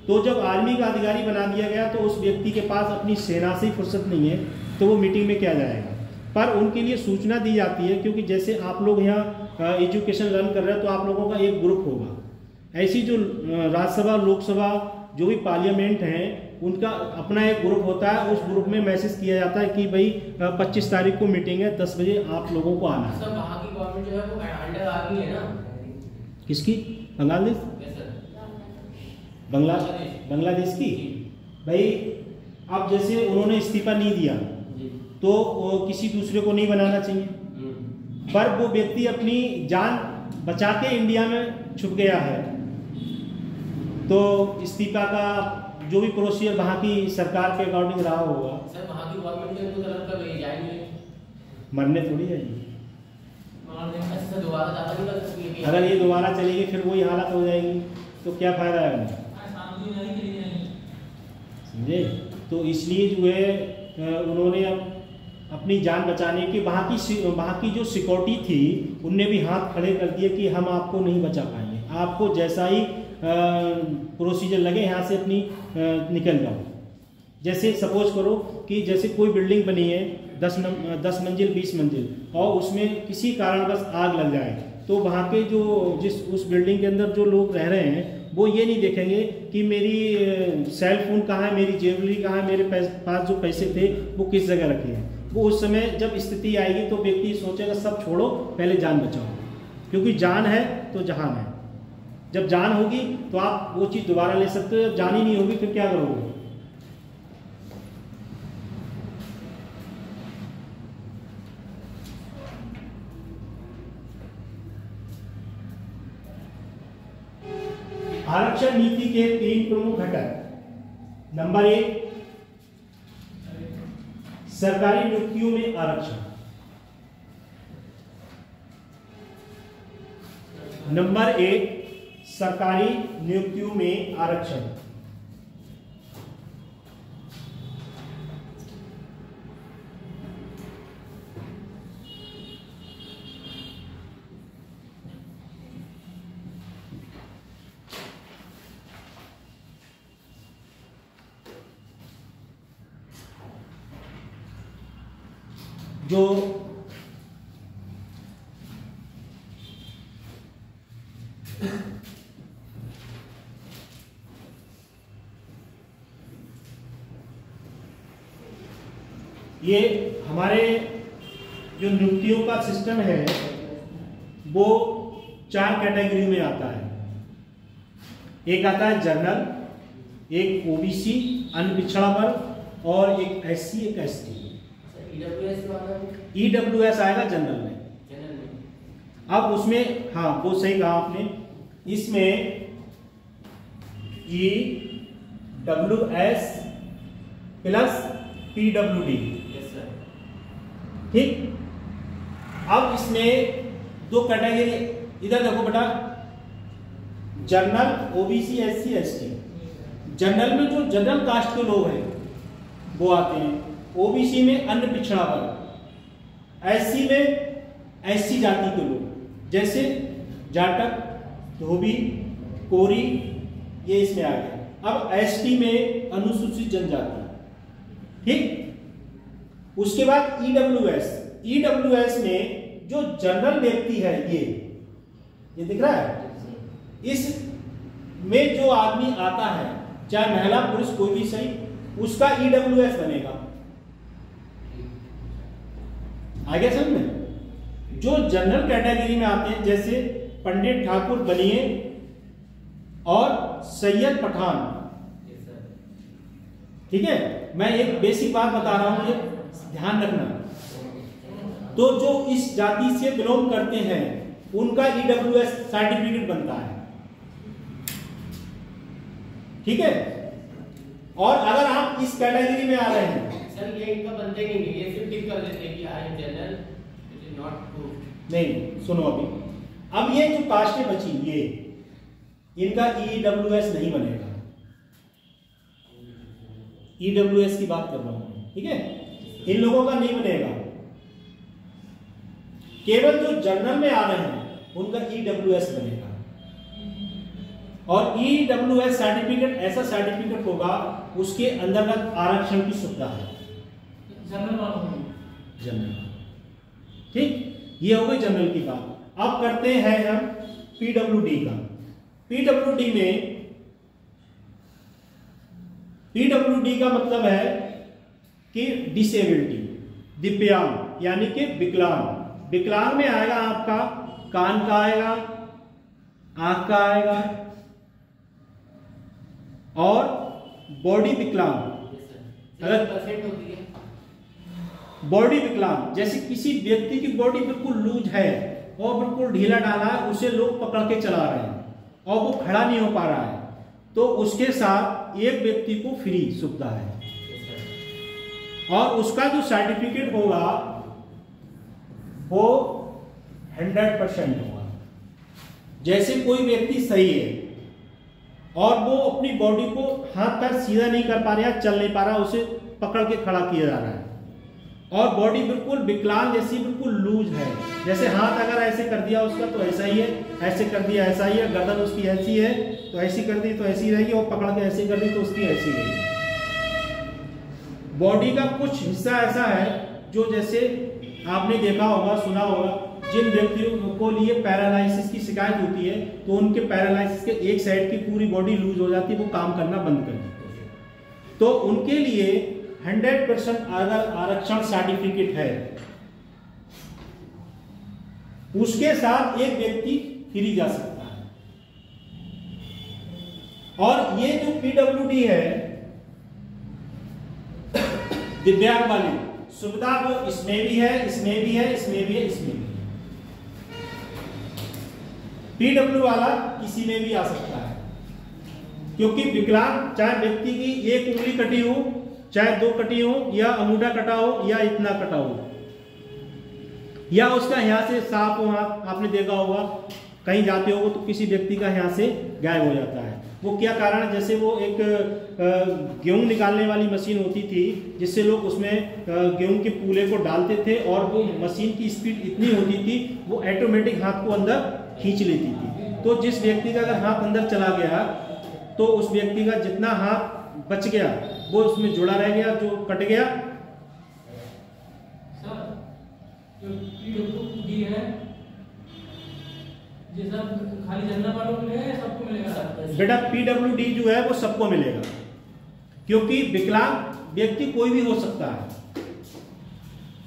तो जब आर्मी का अधिकारी बना दिया गया तो उस व्यक्ति के पास अपनी सेना से फुर्सत नहीं है, तो वो मीटिंग में क्या जाएगा। पर उनके लिए सूचना दी जाती है, क्योंकि जैसे आप लोग यहाँ एजुकेशन लर्न कर रहे हैं तो आप लोगों का एक ग्रुप होगा, ऐसी जो राज्यसभा लोकसभा जो भी पार्लियामेंट हैं उनका अपना एक ग्रुप होता है, उस ग्रुप में मैसेज किया जाता है कि भाई 25 तारीख को मीटिंग है, 10 बजे आप लोगों को आना है। सर वहाँ की गवर्नमेंट जो है वो अंडर आर्मी है ना? किसकी? बांग्लादेश बांग्लादेश की। भाई अब जैसे उन्होंने इस्तीफा नहीं दिया तो किसी दूसरे को नहीं बनाना चाहिए, पर वो व्यक्ति अपनी जान बचा के इंडिया में छुप गया है, तो इस्तीफा का जो भी प्रोसीजर वहाँ की सरकार के अकॉर्डिंग रहा होगा। सर वहाँ की गवर्नमेंट के तो तरफ का जाएंगे, मरने थोड़ी जाएंगे। दोबारा अगर ये दोबारा चलेगी फिर वही हालत हो जाएगी, तो क्या फायदा है उन्हें, समझे। तो इसलिए जो है उन्होंने अपनी जान बचाने की वहाँ की जो सिक्योरिटी थी उनने भी हाथ खड़े कर दिए कि हम आपको नहीं बचा पाएंगे, आपको जैसा ही प्रोसीजर लगे यहाँ से अपनी निकल जाओ। जैसे सपोज करो कि जैसे कोई बिल्डिंग बनी है 10 मंजिल 20 मंजिल और उसमें किसी कारणवश आग लग जाए, तो वहाँ के जो उस बिल्डिंग के अंदर जो लोग रह रहे हैं वो ये नहीं देखेंगे कि मेरी सेल फोन कहाँ है, मेरी ज्वेलरी कहाँ है, मेरे पास जो पैसे थे वो किस जगह रखे हैं। वो उस समय जब स्थिति आएगी तो व्यक्ति सोचेगा सब छोड़ो, पहले जान बचाओ, क्योंकि जान है तो जहान है। जब जान होगी तो आप वो चीज़ दोबारा ले सकते हो, जब जान ही नहीं होगी फिर क्या करोगे। आरक्षण नीति के 3 प्रमुख घटक। नंबर 1, सरकारी नियुक्तियों में आरक्षण। नंबर 1, सरकारी नियुक्तियों में आरक्षण। जो ये हमारे जो नियुक्तियों का सिस्टम है वो 4 कैटेगरी में आता है। एक आता है जनरल, एक ओबीसी अनपिछड़ा वर्ग और एक एससी एक एसटी। ईडब्ल्यूएस आएगा जनरल में। अब उसमें हाँ वो सही कहा आपने, इसमें EWS plus PWD। Yes sir. ठीक, अब इसमें दो कैटेगरी, इधर देखो बेटा, general, OBC, SC, ST। General में जो जनरल कास्ट के लोग हैं वो आते हैं, OBC में अन्य पिछड़ा वर्ग, SC में SC जाति के लोग, जैसे जाटक, धोबी, कोरी, ये इसमें आ गए। अब ST में अनुसूचित जनजाति। ठीक, उसके बाद EWS में जो जनरल व्यक्ति है, ये दिख रहा है, इस में जो आदमी आता है, चाहे महिला पुरुष कोई भी सही, उसका EWS बनेगा। आगे समझ में, जो जनरल कैटेगरी में आते हैं, जैसे पंडित, ठाकुर, बनिए और सैयद, पठान। ठीक है, मैं एक बेसिक बात बता रहा हूं, ये ध्यान रखना। तो जो इस जाति से बिलोंग करते हैं उनका EWS सर्टिफिकेट बनता है। ठीक है, और अगर आप इस कैटेगरी में आ रहे हैं, सर ये इनका बनते नहीं है, ये सिर्फ टिक कर देते हैं कि I am general, it is not proved. नहीं, सुनो, अब ये जो कास्टें बची, ये इनका EWS नहीं बनेगा। EWS की बात कर रहा हूं, ठीक है, इन लोगों का नहीं बनेगा। केवल जो जनरल में आ रहे हैं उनका EWS बनेगा। और EWS सर्टिफिकेट ऐसा सर्टिफिकेट होगा, उसके अंदर आरक्षण की सुविधा है जनरल। ठीक, ये हो गई जनरल की बात। अब करते हैं हम PWD का। PWD का मतलब है कि डिसेबिलिटी, दिव्यांग, यानी कि विकलांग। विकलांग में आएगा आपका कान का आएगा, आंख का आएगा, और बॉडी विकलांग। अगर होती है बॉडी विकलांग, जैसे किसी व्यक्ति की बॉडी बिल्कुल लूज है और बिल्कुल ढीला डाला है, उसे लोग पकड़ के चला रहे हैं और वो खड़ा नहीं हो पा रहा है, तो उसके साथ एक व्यक्ति को फ्री सुविधा है। और उसका जो सर्टिफिकेट होगा वो 100% होगा। जैसे कोई व्यक्ति सही है और वो अपनी बॉडी को हाथ पैर सीधा नहीं कर पा रहा, चल नहीं पा रहा, उसे पकड़ के खड़ा किया जा रहा है, और बॉडी बिल्कुल विकलांग जैसी बिल्कुल लूज है, जैसे हाथ अगर ऐसे कर दिया उसका तो ऐसा ही है, ऐसे कर दिया ऐसा ही है, गर्दन उसकी ऐसी है तो ऐसी कर दी तो ऐसी रहेगी, और पकड़ के ऐसे कर दी तो उसकी ऐसी रहेगी। बॉडी का कुछ हिस्सा ऐसा है जो, जैसे आपने देखा होगा, सुना होगा, जिन व्यक्तियों को लिए पैरालाइसिस की शिकायत होती है तो उनके पैरालाइसिस के एक साइड की पूरी बॉडी लूज हो जाती है, वो काम करना बंद कर देती है। तो उनके लिए 100% अगर आरक्षण सर्टिफिकेट है, उसके साथ एक व्यक्ति फ्री जा सकता है। और ये जो PWD है, दिव्यांग वाली सुविधा, वो इसमें भी है, इसमें भी है, इसमें भी है, इसमें भी है। PW वाला किसी में भी आ सकता है, क्योंकि विकलांग चाहे व्यक्ति की एक उंगली कटी हो, चाहे दो कटी हो, या अंगूठा कटा हो, या इतना कटा हो, या उसका यहाँ से सांप हो हाथ, आपने देखा होगा कहीं जाते हो तो किसी व्यक्ति का यहाँ से गायब हो जाता है। वो क्या कारण है, जैसे वो एक गेहूं निकालने वाली मशीन होती थी, जिससे लोग उसमें गेहूं के पूले को डालते थे, और वो मशीन की स्पीड इतनी होती थी वो ऑटोमेटिक हाथ को अंदर खींच लेती थी। तो जिस व्यक्ति का अगर हाथ अंदर चला गया तो उस व्यक्ति का जितना हाथ बच गया वो उसमें जुड़ा रह गया, जो कट गया। सर जो PWD है, ये सब खाली जनरल वालों को मिलेगा या सबको मिलेगा? बेटा PWD जो है वो सबको मिलेगा, क्योंकि विकलांग व्यक्ति कोई भी हो सकता है,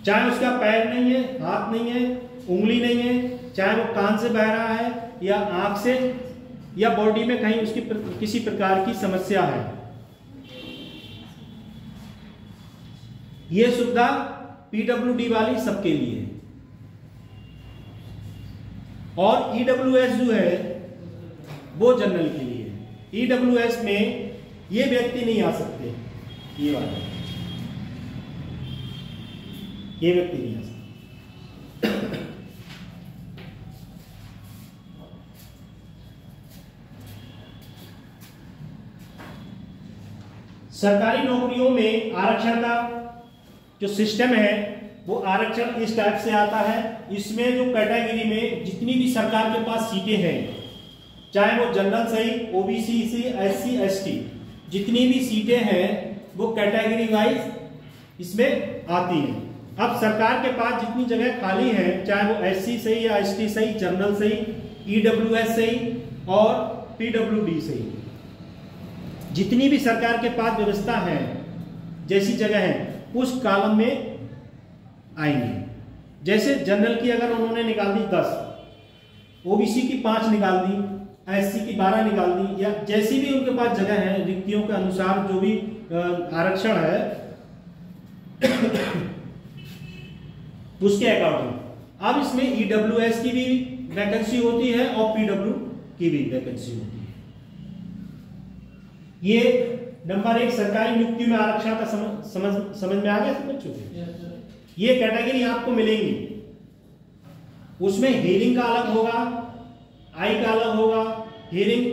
चाहे उसका पैर नहीं है, हाथ नहीं है, उंगली नहीं है, चाहे वो कान से बह रहा है या आंख से, या बॉडी में कहीं उसकी किसी प्रकार की समस्या है। यह सुविधा PWD वाली सबके लिए है। और EWS जो है वो जनरल के लिए है। EWS में ये व्यक्ति नहीं आ सकते, ये वाले। ये व्यक्ति नहीं आ सकता। सरकारी नौकरियों में आरक्षण का जो सिस्टम है वो आरक्षण इस टाइप से आता है। इसमें जो कैटेगरी में जितनी भी सरकार के पास सीटें हैं, चाहे वो जनरल सही, ओबीसी सी, एससी एसटी, जितनी भी सीटें हैं वो कैटेगरी वाइज इसमें आती हैं। अब सरकार के पास जितनी जगह खाली है, चाहे वो एससी सही या एसटी सही, जनरल सही, ईडब्ल्यूएस सही और पीडब्ल्यूडी सही, जितनी भी सरकार के पास व्यवस्था है, जैसी जगह है, उस कॉलम में आएंगे। जैसे जनरल की अगर उन्होंने निकाल दी 10, ओबीसी की 5 निकाल दी, एससी की 12 निकाल दी, या जैसी भी उनके पास जगह है रिक्तियों के अनुसार जो भी आरक्षण है उसके अकॉर्डिंग। अब इसमें ईडब्ल्यूएस की भी वैकेंसी होती है और पीडब्ल्यू की भी वैकेंसी होती है। ये नंबर 1 सरकारी नियुक्ति में आरक्षण का समझ में आ गया सब बच्चों को? ये कैटेगरी आपको मिलेंगी। उसमें हीरिंग का अलग होगा, आई का अलग होगा, हीरिंग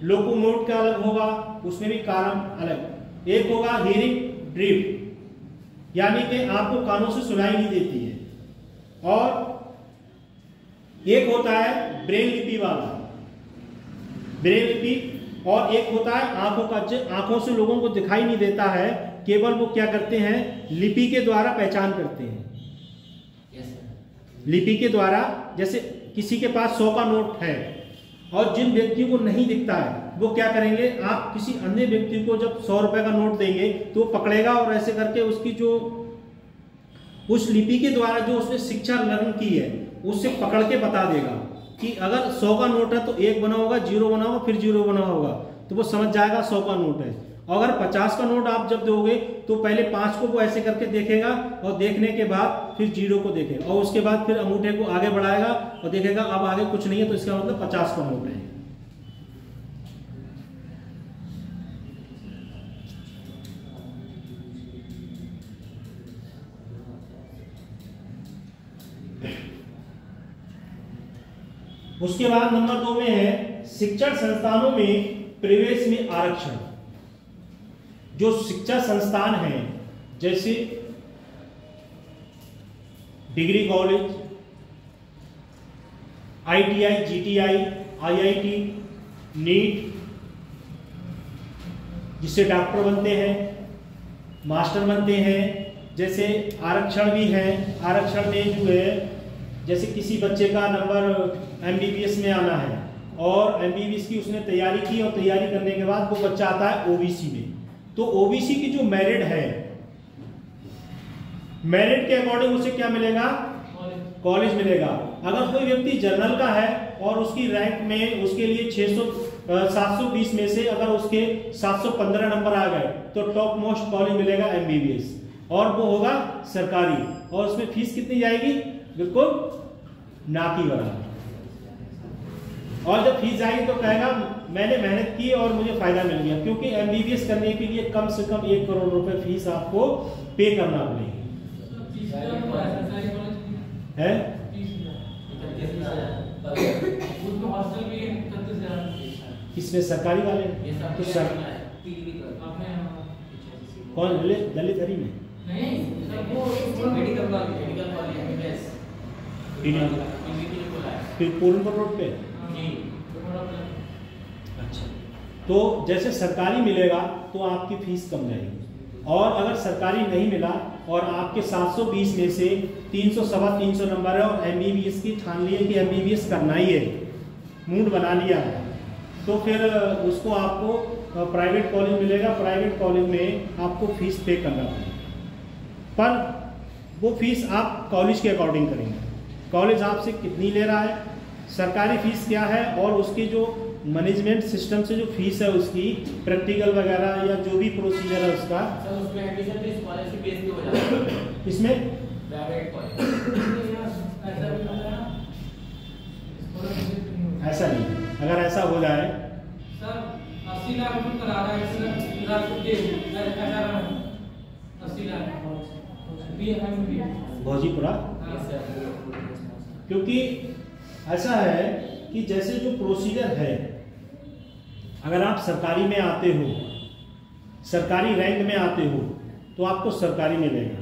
लोकोमोट का अलग होगा, उसमें भी कारण अलग। एक होगा हीरिंग ड्रिफ्ट, यानी कि आपको कानों से सुनाई नहीं देती है, और एक होता है ब्रेन लिपि वाला, ब्रेन लिपि, और एक होता है आंखों का, आंखों से लोगों को दिखाई नहीं देता है, केवल वो क्या करते हैं लिपि के द्वारा पहचान करते हैं। लिपि के द्वारा, जैसे किसी के पास 100 का नोट है और जिन व्यक्तियों को नहीं दिखता है वो क्या करेंगे, आप किसी अन्य व्यक्ति को जब 100 रुपए का नोट देंगे तो वो पकड़ेगा और ऐसे करके उसकी जो उस लिपि के द्वारा जो उसने शिक्षा लर्न की है उससे पकड़ के बता देगा कि अगर 100 का नोट है तो 1 बना होगा, 0 बना होगा, फिर 0 बना होगा, तो वो समझ जाएगा 100 का नोट है। अगर 50 का नोट आप जब दोगे तो पहले 5 को वो ऐसे करके देखेगा और देखने के बाद फिर 0 को देखेगा और उसके बाद फिर अंगूठे को आगे बढ़ाएगा और देखेगा अब आगे कुछ नहीं है, तो इसका मतलब 50 का नोट है। उसके बाद नंबर 2 में है शिक्षण संस्थानों में प्रवेश में आरक्षण। जो शिक्षा संस्थान हैं जैसे degree college, ITI, GTI, IIT, NEET, जिससे डॉक्टर बनते हैं, मास्टर बनते हैं, जैसे आरक्षण भी है। आरक्षण में जो है जैसे किसी बच्चे का नंबर एमबीबीएस में आना है और एमबीबीएस की उसने तैयारी की और तैयारी करने के बाद वो बच्चा आता है ओबीसी में, तो ओबीसी की जो मेरिट है, मेरिट के अकॉर्डिंग उसे क्या मिलेगा, कॉलेज मिलेगा। अगर कोई व्यक्ति जनरल का है और उसकी रैंक में उसके लिए 720 में से अगर उसके 715 नंबर आ गए तो टॉप मोस्ट कॉलेज मिलेगा एमबीबीएस, और वो होगा सरकारी, और उसमें फीस कितनी जाएगी, बिल्कुल ना की बराबर। और जब फीस आएगी तो कहेगा मैंने मेहनत की और मुझे फायदा मिल गया, क्योंकि एमबीबीएस करने के लिए कम से कम 1 करोड़ रुपए फीस आपको पे करना पड़ेगी। है किसमें, सरकारी वाले तो सर कौन दलित हरी में पूर्णपुर रोड पे। अच्छा, तो जैसे सरकारी मिलेगा तो आपकी फीस कम रहेगी, और अगर सरकारी नहीं मिला और आपके 720 में से 300 सवा 300 नंबर है और एमबीबीएस की ठान लिए कि एमबीबीएस करना ही है, मूड बना लिया है, तो फिर उसको आपको प्राइवेट कॉलेज मिलेगा। प्राइवेट कॉलेज में आपको फीस पे करना पड़ेगा, पर वो फीस आप कॉलेज के अकॉर्डिंग करेंगे, कॉलेज आपसे कितनी ले रहा है, सरकारी फीस क्या है, और उसकी जो मैनेजमेंट सिस्टम से जो फीस है उसकी, प्रैक्टिकल वगैरह या जो भी प्रोसीजर है उसका, उसमें एडमिशन तो स्कॉलरशिप बेस पे हो जाता है। इसमें प्राइवेट कॉलेज ऐसा नहीं, अगर ऐसा हो जाए सर 80 लाख रुपए करा रहा है सर, 80 लाख भौजीपुरा, Yes, sir. क्योंकि ऐसा है कि जैसे जो प्रोसीजर है, अगर आप सरकारी में आते हो, सरकारी रैंक में आते हो तो आपको सरकारी मिलेगा,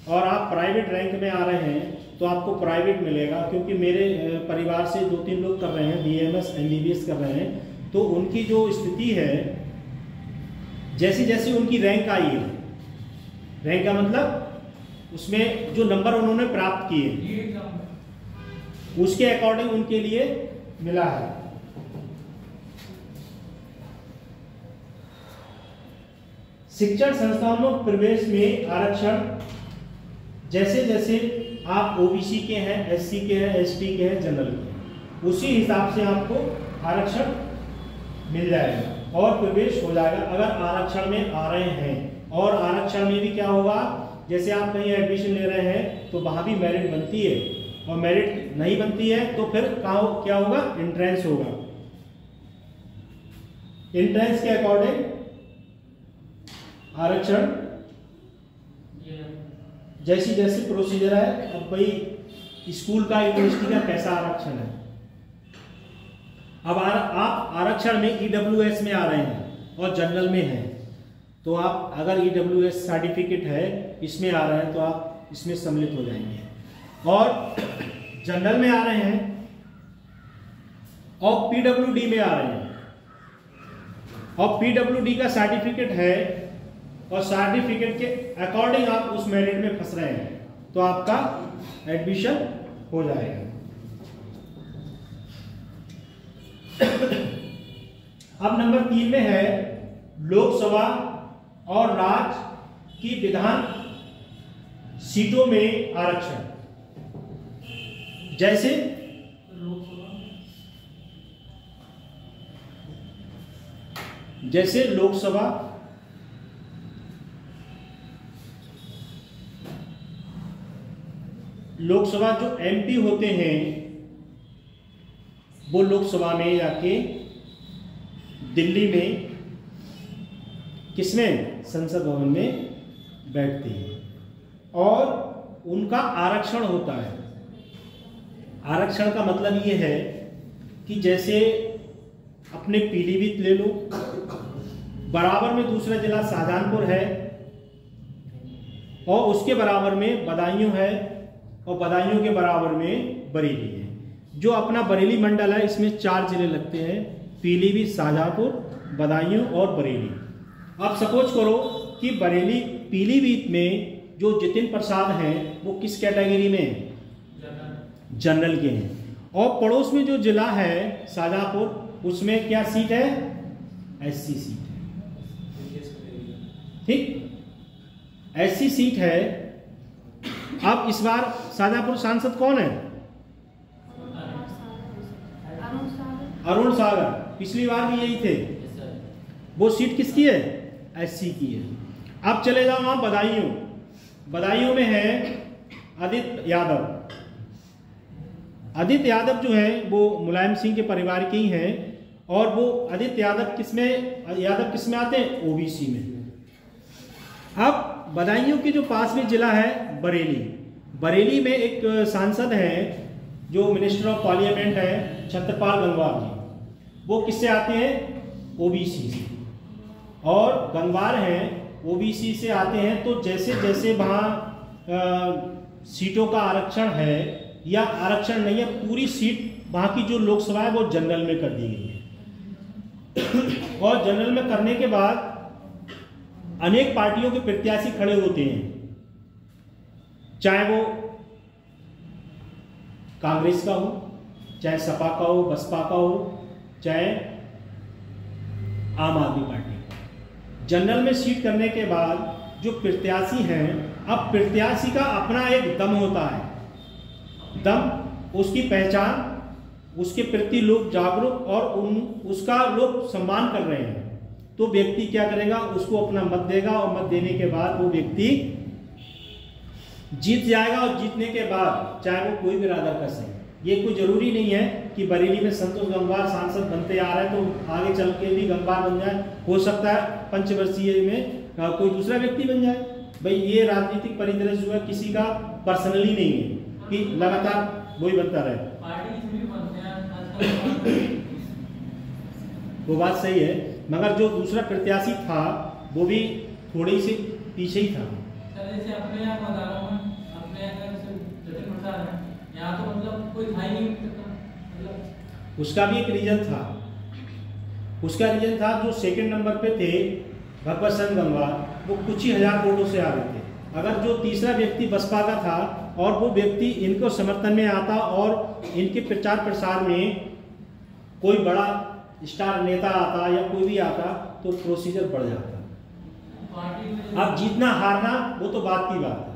और आप प्राइवेट रैंक में आ रहे हैं तो आपको प्राइवेट मिलेगा। क्योंकि मेरे परिवार से 2-3 लोग कर रहे हैं, BAMS MBBS कर रहे हैं, तो उनकी जो स्थिति है, जैसी जैसी उनकी रैंक आई है, रैंक का मतलब उसमें जो नंबर उन्होंने प्राप्त किए उसके अकॉर्डिंग उनके लिए मिला है। शिक्षण संस्थानों में प्रवेश में आरक्षण, जैसे जैसे आप OBC के हैं, SC के हैं, ST के हैं, जनरल के हैं, उसी हिसाब से आपको आरक्षण मिल जाएगा और प्रवेश हो जाएगा। अगर आरक्षण में आ रहे हैं, और आरक्षण में भी क्या होगा, जैसे आप कहीं एडमिशन ले रहे हैं तो वहां भी मेरिट बनती है, और मेरिट नहीं बनती है तो फिर क्या होगा, एंट्रेंस होगा। एंट्रेंस के अकॉर्डिंग आरक्षण जैसी जैसी प्रोसीजर है। अब भाई स्कूल का, यूनिवर्सिटी का कैसा आरक्षण है, अब आप आरक्षण में EWS में आ रहे हैं और जनरल में हैं, तो आप अगर EWS सर्टिफिकेट है इसमें आ रहे हैं तो आप इसमें सम्मिलित हो जाएंगे, और जनरल में आ रहे हैं और PWD में आ रहे हैं, और PWD का सर्टिफिकेट है और सर्टिफिकेट के अकॉर्डिंग आप उस मेरिट में फंस रहे हैं तो आपका एडमिशन हो जाएगा। अब नंबर 3 में है लोकसभा और राज्य की विधान सीटों में आरक्षण। जैसे लोकसभा, लोकसभा जो MP होते हैं वो लोकसभा में जाके दिल्ली में किसमें, संसद भवन में बैठते हैं और उनका आरक्षण होता है। आरक्षण का मतलब ये है कि जैसे अपने पीलीभीत ले लो, बराबर में दूसरा जिला शाहजहांपुर है और उसके बराबर में बदायूं है और बदायूं के बराबर में बरेली है। जो अपना बरेली मंडल है इसमें 4 जिले लगते हैं, पीलीभीत, शाहजहांपुर, बदायूं और बरेली। आप सपोज करो कि बरेली, पीलीभीत में जो जितिन प्रसाद हैं वो किस कैटेगरी में हैं, जनरल के हैं, और पड़ोस में जो जिला है शाहजहांपुर उसमें क्या सीट है, SC सीट है, ठीक, SC सीट है। अब इस बार शाहजहांपुर सांसद कौन है, अरुण सागर, पिछली बार भी यही थे। वो सीट किसकी है, SC की है। अब चले जाओ वहां बदायूं, बदायूं में है आदित्य यादव। आदित्य यादव जो है वो मुलायम सिंह के परिवार के ही हैं, और वो आदित्य यादव किसमें आते हैं, OBC में। अब बदायूं के जो पास में जिला है बरेली, बरेली में एक सांसद हैं जो मिनिस्टर ऑफ पार्लियामेंट है छत्रपाल गंगवार जी, वो किससे आते हैं, OBC से, और गंगवार हैं OBC से आते हैं। तो जैसे जैसे वहाँ सीटों का आरक्षण है या आरक्षण नहीं है, पूरी सीट वहाँ की जो लोकसभा है वो जनरल में कर दी गई है। और जनरल में करने के बाद अनेक पार्टियों के प्रत्याशी खड़े होते हैं, चाहे वो कांग्रेस का हो, चाहे सपा का हो, बसपा का हो, चाहे आम आदमी पार्टी का। जनरल में सीट करने के बाद जो प्रत्याशी हैं, अब प्रत्याशी का अपना एक दम होता है, दम, उसकी पहचान, उसके प्रति लोग जागरूक और उसका लोग सम्मान कर रहे हैं, तो व्यक्ति क्या करेगा, उसको अपना मत देगा, और मत देने के बाद वो व्यक्ति जीत जाएगा। और जीतने के बाद चाहे वो कोई भी राधा कर सके, ये कोई जरूरी नहीं है कि बरेली में संतोष गंगवार सांसद बनते आ रहे हैं तो आगे चल के भी गंगवार बन जाए, हो सकता है पंचवर्षीय में कोई दूसरा व्यक्ति बन जाए, भाई ये राजनीतिक परिदृश्य जो है किसी का पर्सनली नहीं है कि लगातार वही बनता रहे। पार्टी भी बनते हैं आजकल। वो बात सही है, मगर जो दूसरा प्रत्याशी था वो भी थोड़ी सी पीछे ही था। सर जैसे अपने यहाँ बाजारों में अपने यहाँ जटिल प्रसाद है, यहाँ तो मतलब कोई था ही नहीं मतलब। उसका भी एक रीजन था, उसका रीजन था जो सेकंड नंबर पे थे भगवत सिंह गंगवार, वो कुछ ही हजार वोटों से आ रहे थे। अगर जो तीसरा व्यक्ति बसपा का था और वो व्यक्ति इनको समर्थन में आता और इनके प्रचार प्रसार में कोई बड़ा स्टार नेता आता या कोई भी आता तो प्रोसीजर बढ़ जाता। अब जीतना हारना वो तो बात की बात है।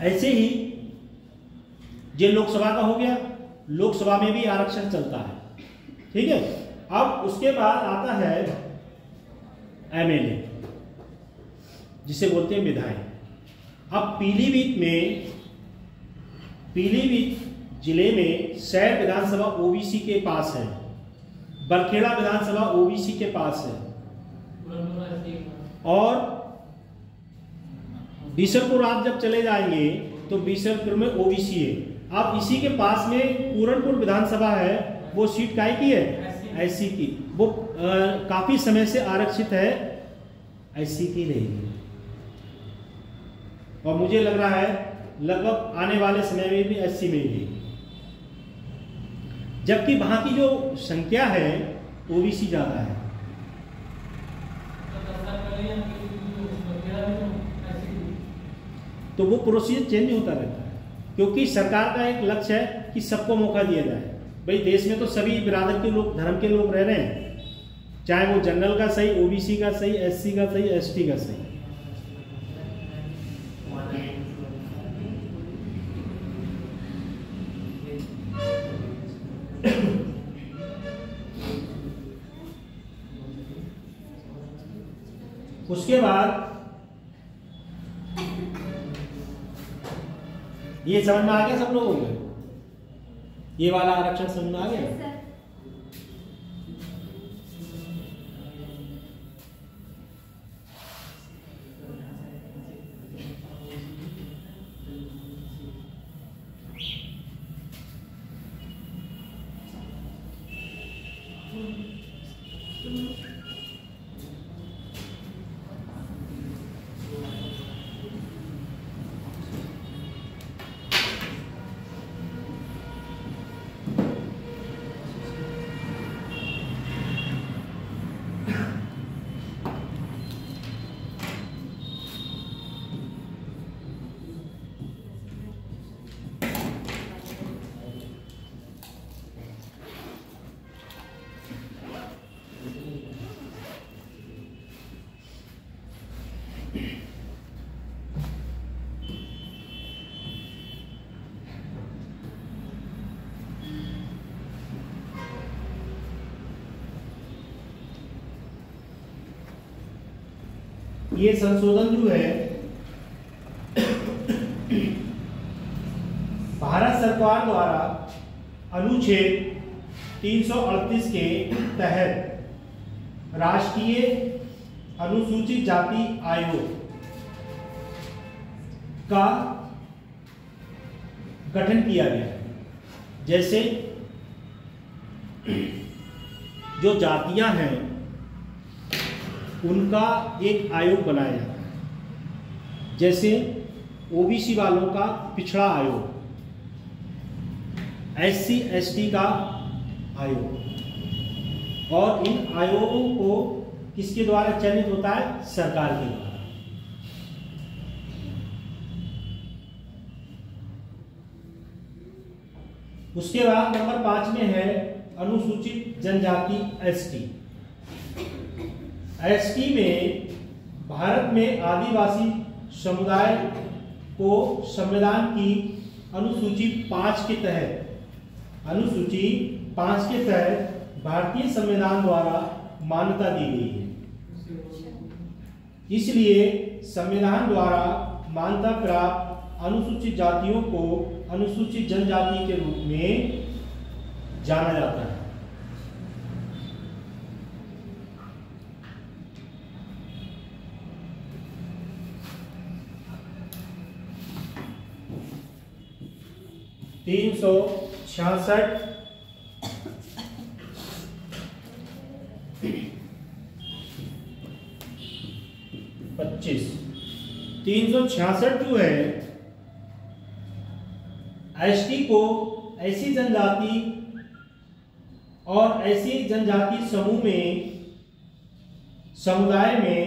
ऐसे ही ये लोकसभा का हो गया, लोकसभा में भी आरक्षण चलता है, ठीक है। अब उसके बाद आता है एमएलए, जिसे बोलते हैं विधायक। अब पीलीभीत जिले में सैर विधानसभा ओबीसी के पास है, बरखेड़ा विधानसभा ओबीसी के पास है और बीसलपुर आप जब चले जाएंगे तो बीसलपुर में ओबीसी है। अब इसी के पास में पूरनपुर विधानसभा है, वो सीट काय की है, एससी की, वो काफी समय से आरक्षित है, एससी की रहेगी और मुझे लग रहा है लगभग आने वाले समय में भी एससी में ही, जबकि वहां की जो संख्या है ओबीसी ज्यादा है। तो वो प्रोसीजर चेंज होता रहता है, क्योंकि सरकार का एक लक्ष्य है कि सबको मौका दिया जाए। भाई देश में तो सभी बिरादर के लोग, धर्म के लोग रह रहे हैं, चाहे वो जनरल का सही, ओबीसी का सही, एससी का सही, एसटी का सही। उसके बाद ये समझ में आ गया सब लोगों को, ये वाला आरक्षण समझ में आ गया। ये संशोधन जो है भारत सरकार द्वारा अनुच्छेद 338 के तहत राष्ट्रीय अनुसूचित जाति आयोग का गठन किया गया है। जैसे जो जातियां हैं उनका एक आयोग बनाया जाता है, जैसे ओबीसी वालों का पिछड़ा आयोग, एससी एसटी का आयोग, और इन आयोगों को किसके द्वारा चयनित होता है, सरकार के द्वारा। उसके बाद नंबर 5 में है अनुसूचित जनजाति एसटी। एसटी में भारत में आदिवासी समुदाय को संविधान की अनुसूची 5 के तहत भारतीय संविधान द्वारा मान्यता दी गई है। इसलिए संविधान द्वारा मान्यता प्राप्त अनुसूचित जातियों को अनुसूचित जनजाति के रूप में जाना जाता है। तीन सौ 366 जो है, एसटी को ऐसी जनजाति और ऐसी जनजाति समूह में, समुदाय में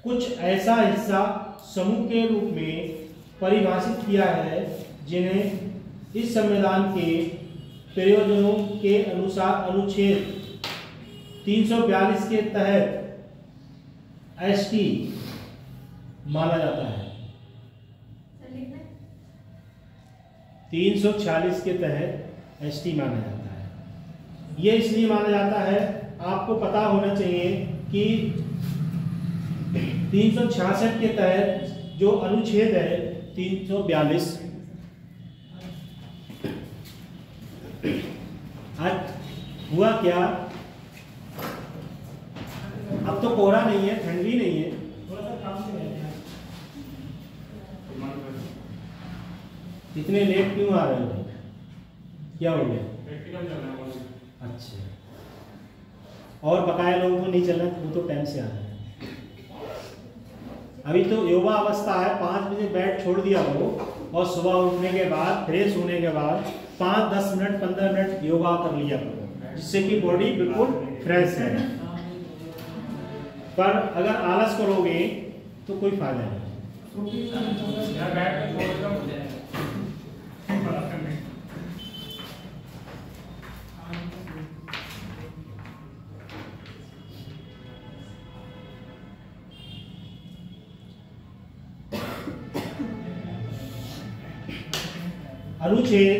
कुछ ऐसा हिस्सा समूह के रूप में परिभाषित किया है जिन्हें इस संविधान के प्रयोजनों के अनुसार अनुच्छेद 342 के तहत एसटी माना जाता है। 346 के तहत एसटी माना जाता है। ये इसलिए माना जाता है, आपको पता होना चाहिए कि 366 के तहत जो अनुच्छेद है 342, आज हुआ क्या, अब तो कोहरा नहीं है, ठंड भी नहीं है, थोड़ा सा काम से रहते हैं। इतने लेट क्यों आ रहे हो, क्या हो गया? अच्छा, और बकाया लोगों को नहीं चलना, वो तो टाइम से आ रहे हैं। अभी तो युवा अवस्था है, 5 बजे बेड छोड़ दिया हो और सुबह उठने के बाद फ्रेश होने के बाद 5-10 मिनट 15 मिनट योगा कर लिया करो, जिससे कि बॉडी बिल्कुल फ्रेश है। पर अगर आलस करोगे तो कोई फायदा नहीं। अनुच्छेद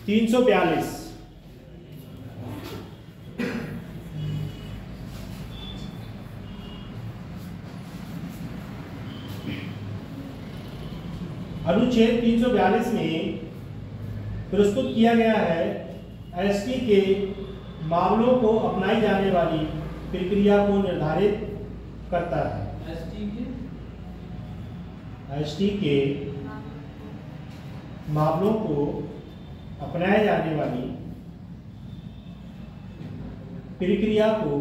342 अनुच्छेद 342 में प्रस्तुत किया गया है, एसटी के मामलों को अपनाई जाने वाली प्रक्रिया को निर्धारित करता है। एसटी के मामलों को अपनाए जाने वाली प्रक्रिया को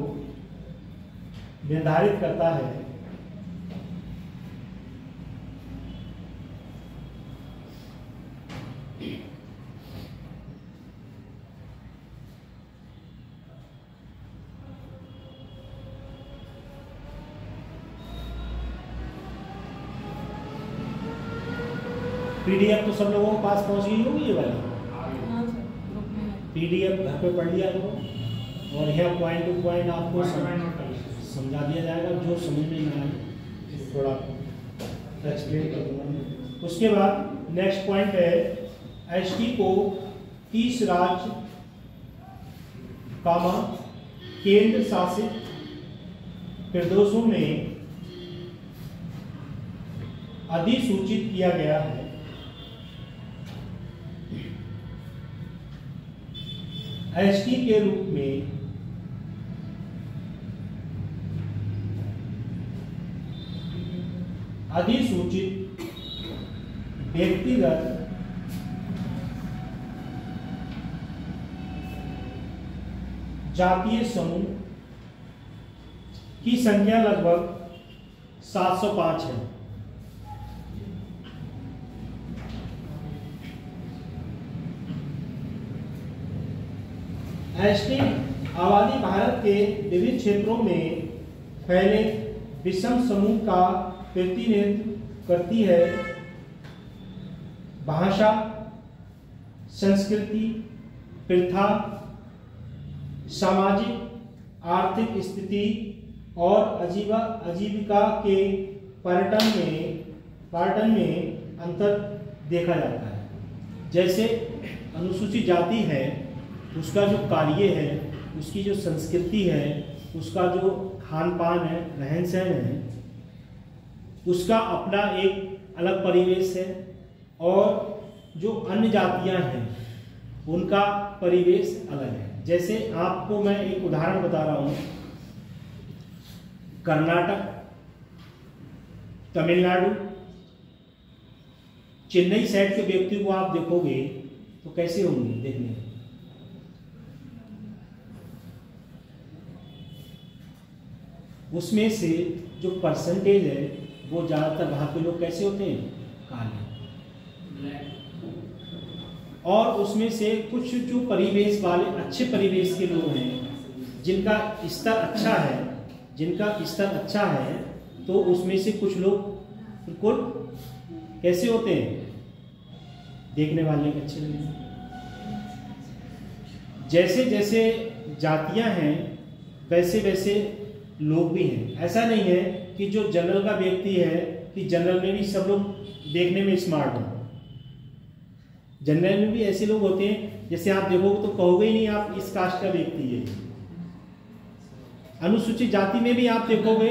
निर्धारित करता है। पीडीएफ तो सब लोगों के पास पहुंच गई होगी ये वाली। पीडीएफ घर पे पढ़ लिया करो और यह पॉइंट टू पॉइंट आपको समझा दिया जाएगा, जो समझ में ना आए थोड़ा एक्सप्लेन कर दूंगा। उसके बाद नेक्स्ट पॉइंट है, एसटी को 30 राज्य कामा केंद्र शासित प्रदेशों में अधिसूचित किया गया है। एसटी के रूप में अधिसूचित व्यक्तिगत जातीय समूह की संख्या लगभग 705 है। एसटी आबादी भारत के विविध क्षेत्रों में फैले विषम समूह का प्रतिनिधित्व करती है। भाषा, संस्कृति, प्रथा, सामाजिक आर्थिक स्थिति और आजीविका के पर्यटन में अंतर देखा जाता है। जैसे अनुसूचित जाति है, उसका जो कार्य है, उसकी जो संस्कृति है, उसका जो खान पान है, रहन सहन है, उसका अपना एक अलग परिवेश है। और जो अन्य जातियां हैं उनका परिवेश अलग है। जैसे आपको मैं एक उदाहरण बता रहा हूं, कर्नाटक, तमिलनाडु, चेन्नई साइड के व्यक्ति को आप देखोगे तो कैसे होंगे देखने में? उसमें से जो परसेंटेज है वो ज़्यादातर वहाँ के लोग कैसे होते हैं? काले। और उसमें से कुछ जो परिवेश वाले अच्छे परिवेश के लोग हैं जिनका स्तर अच्छा है, तो उसमें से कुछ लोग बिल्कुल कैसे होते हैं? देखने वाले अच्छे नहीं। जैसे जैसे जातियां हैं वैसे वैसे लोग भी हैं। ऐसा नहीं है कि जो जनरल का व्यक्ति है कि जनरल में भी सब लोग देखने में स्मार्ट हो। जनरल में भी ऐसे लोग होते हैं, जैसे आप देखोगे तो कहोगे ही नहीं आप इस कास्ट का व्यक्ति है। अनुसूचित जाति में भी आप देखोगे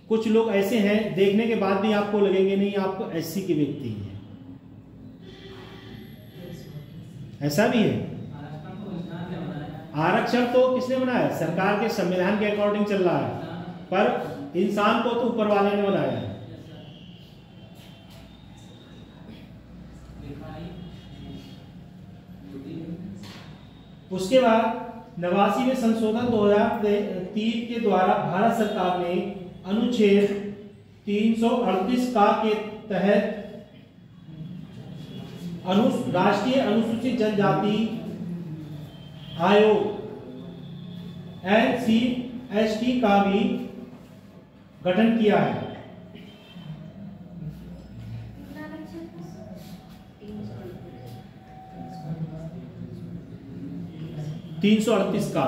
कुछ लोग ऐसे हैं, देखने के बाद भी आपको लगेंगे नहीं आपको एससी के व्यक्ति हैं। ऐसा भी है। आरक्षण तो किसने बनाया? सरकार के संविधान के अकॉर्डिंग चल रहा है, पर इंसान को तो ऊपर वाले ने बनाया है। उसके बाद 89 में संशोधन 2003 के द्वारा भारत सरकार ने अनुच्छेद 338 का के तहत राष्ट्रीय अनुसूचित जनजाति आयोग NCST का भी गठन किया है। तीन सौ अड़तीस का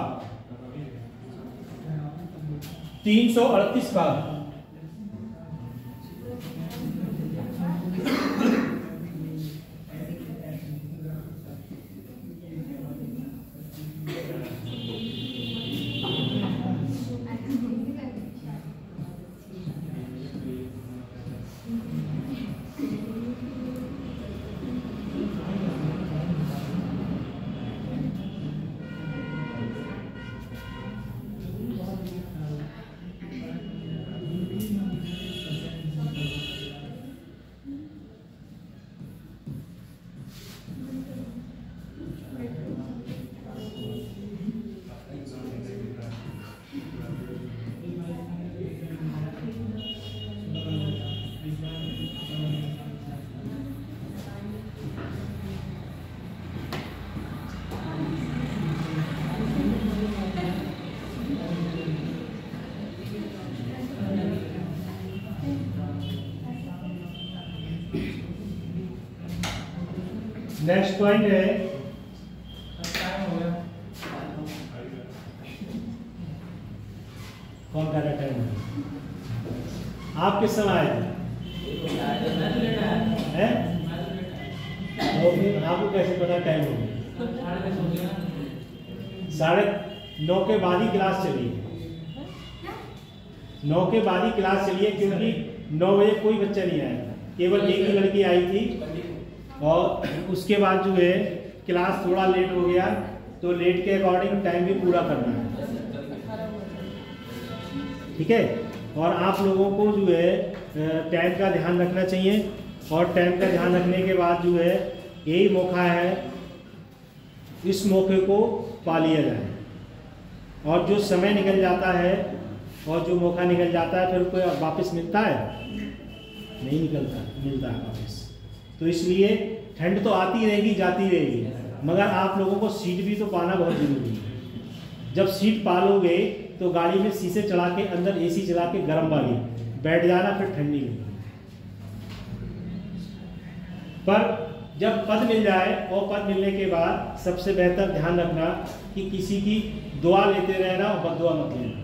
नेक्स्ट पॉइंट है कौन कर रहा टाइम? आप किस समय आए थे? आपको कैसे पता टाइम हो गया? 9:30 के बाद ही क्लास चली है। 9 के बाद ही क्लास चली है क्योंकि 9 बजे कोई बच्चा नहीं आया, केवल एक ही लड़की आई थी। और उसके बाद जो है क्लास थोड़ा लेट हो गया, तो लेट के अकॉर्डिंग टाइम भी पूरा करना है, ठीक है। और आप लोगों को जो है टाइम का ध्यान रखना चाहिए, और टाइम का ध्यान रखने के बाद जो है यही मौका है, इस मौके को पा लिया जाए। और जो समय निकल जाता है और जो मौका निकल जाता है फिर कोई वापस मिलता है? नहीं मिलता है वापस। तो इसलिए ठंड तो आती रहेगी जाती रहेगी, मगर आप लोगों को सीट भी तो पाना बहुत जरूरी है। जब सीट पालोगे तो गाड़ी में शीशे चढ़ा के अंदर एसी चला के गर्म वाली बैठ जाना, फिर ठंडी लगेगी। पर जब पद मिल जाए और पद मिलने के बाद सबसे बेहतर ध्यान रखना कि किसी की दुआ लेते रहना और बददुआ मत लेना,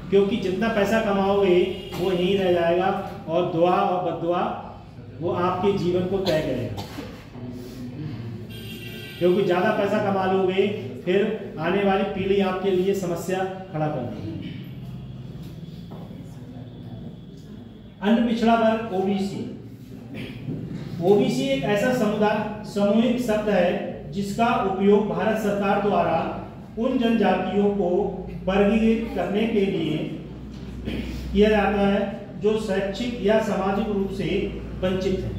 क्योंकि जितना पैसा कमाओगे वो यहीं रह जाएगा, और दुआ और बददुआ वो आपके जीवन को तय करेगा। क्योंकि ज़्यादा पैसा कमा लोगे फिर आने वाली पीढ़ी आपके लिए समस्या खड़ा कर देगी। अन्य पिछड़ा वर्ग OBC ओबीसी एक ऐसा समुदाय सामूहिक शब्द है जिसका उपयोग भारत सरकार द्वारा उन जनजातियों को वर्गीकृत करने के लिए किया जाता है जो शैक्षिक या सामाजिक रूप से वंचित है।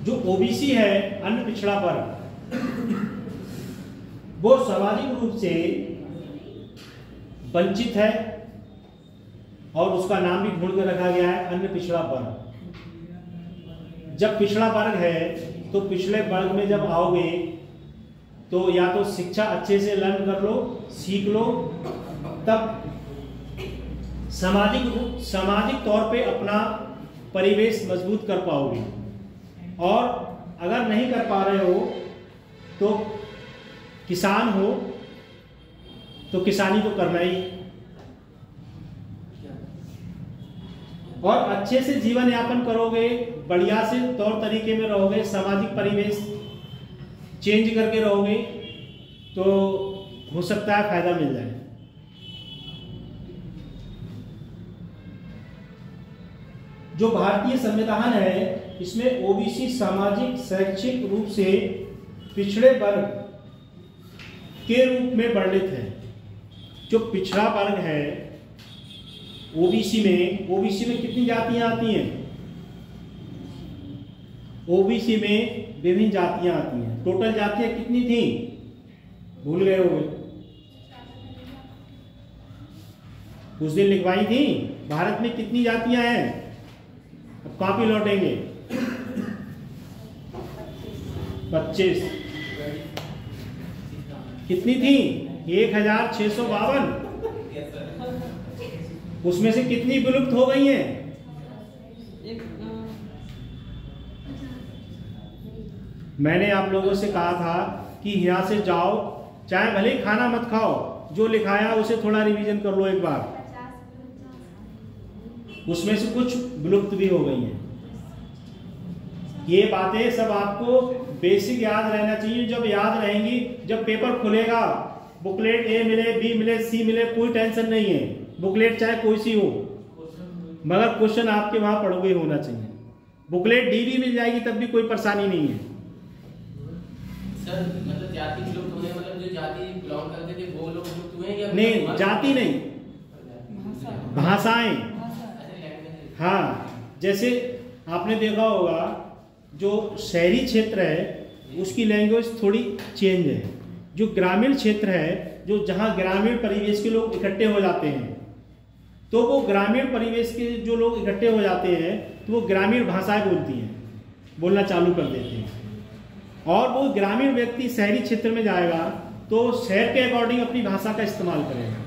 जो ओबीसी है, अन्य पिछड़ा वर्ग, वो सामाजिक रूप से वंचित है और उसका नाम भी ढूंढ कर रखा गया है अन्य पिछड़ा वर्ग। जब पिछड़ा वर्ग है तो पिछले वर्ग में जब आओगे तो या तो शिक्षा अच्छे से लर्न कर लो, सीख लो, तब सामाजिक तौर पे अपना परिवेश मजबूत कर पाओगे। और अगर नहीं कर पा रहे हो तो किसान हो तो किसानी तो करना ही, और अच्छे से जीवन यापन करोगे, बढ़िया से तौर तरीके में रहोगे, सामाजिक परिवेश चेंज करके रहोगे तो हो सकता है फायदा मिल जाए। जो भारतीय संविधान है इसमें ओबीसी सामाजिक शैक्षिक रूप से पिछड़े वर्ग के रूप में वर्णित है। जो पिछड़ा वर्ग है ओबीसी में कितनी जातियां आती हैं? ओबीसी में विभिन्न जातियां आती हैं। टोटल जातियां कितनी थी? भूल गए होंगे, उस दिन लिखवाई थी। भारत में कितनी जातियां हैं? अब कॉपी लौटेंगे। 25। कितनी थी? 1652। उसमें से कितनी विलुप्त हो गई हैं? मैंने आप लोगों से कहा था कि यहाँ से जाओ, चाहे भले ही खाना मत खाओ, जो लिखाया उसे थोड़ा रिवीजन कर लो एक बार। उसमें से कुछ विलुप्त भी हो गई हैं। ये बातें सब आपको बेसिक याद रहना चाहिए। जब याद रहेंगी, जब पेपर खुलेगा, बुकलेट ए मिले, बी मिले, सी मिले, कोई टेंशन नहीं है। बुकलेट चाहे कोई सी हो, मगर क्वेश्चन आपके वहां पढ़े हुए होना चाहिए। बुकलेट डी भी मिल जाएगी तब भी कोई परेशानी नहीं है। सर मतलब जाति विलुप्त होने, मतलब जो जाति बिलोंग करते थे वो लोग विलुप्त हुए या नहीं, जाति नहीं, भाषाएं। हाँ, जैसे आपने देखा होगा जो शहरी क्षेत्र है उसकी लैंग्वेज थोड़ी चेंज है। जो ग्रामीण क्षेत्र है, जो जहाँ ग्रामीण परिवेश के लोग इकट्ठे हो जाते हैं, तो वो ग्रामीण परिवेश के जो लोग इकट्ठे हो जाते हैं तो वो ग्रामीण भाषाएं बोलना चालू कर देते हैं। और वो ग्रामीण व्यक्ति शहरी क्षेत्र में जाएगा तो शहर के अकॉर्डिंग अपनी भाषा का इस्तेमाल करेगा।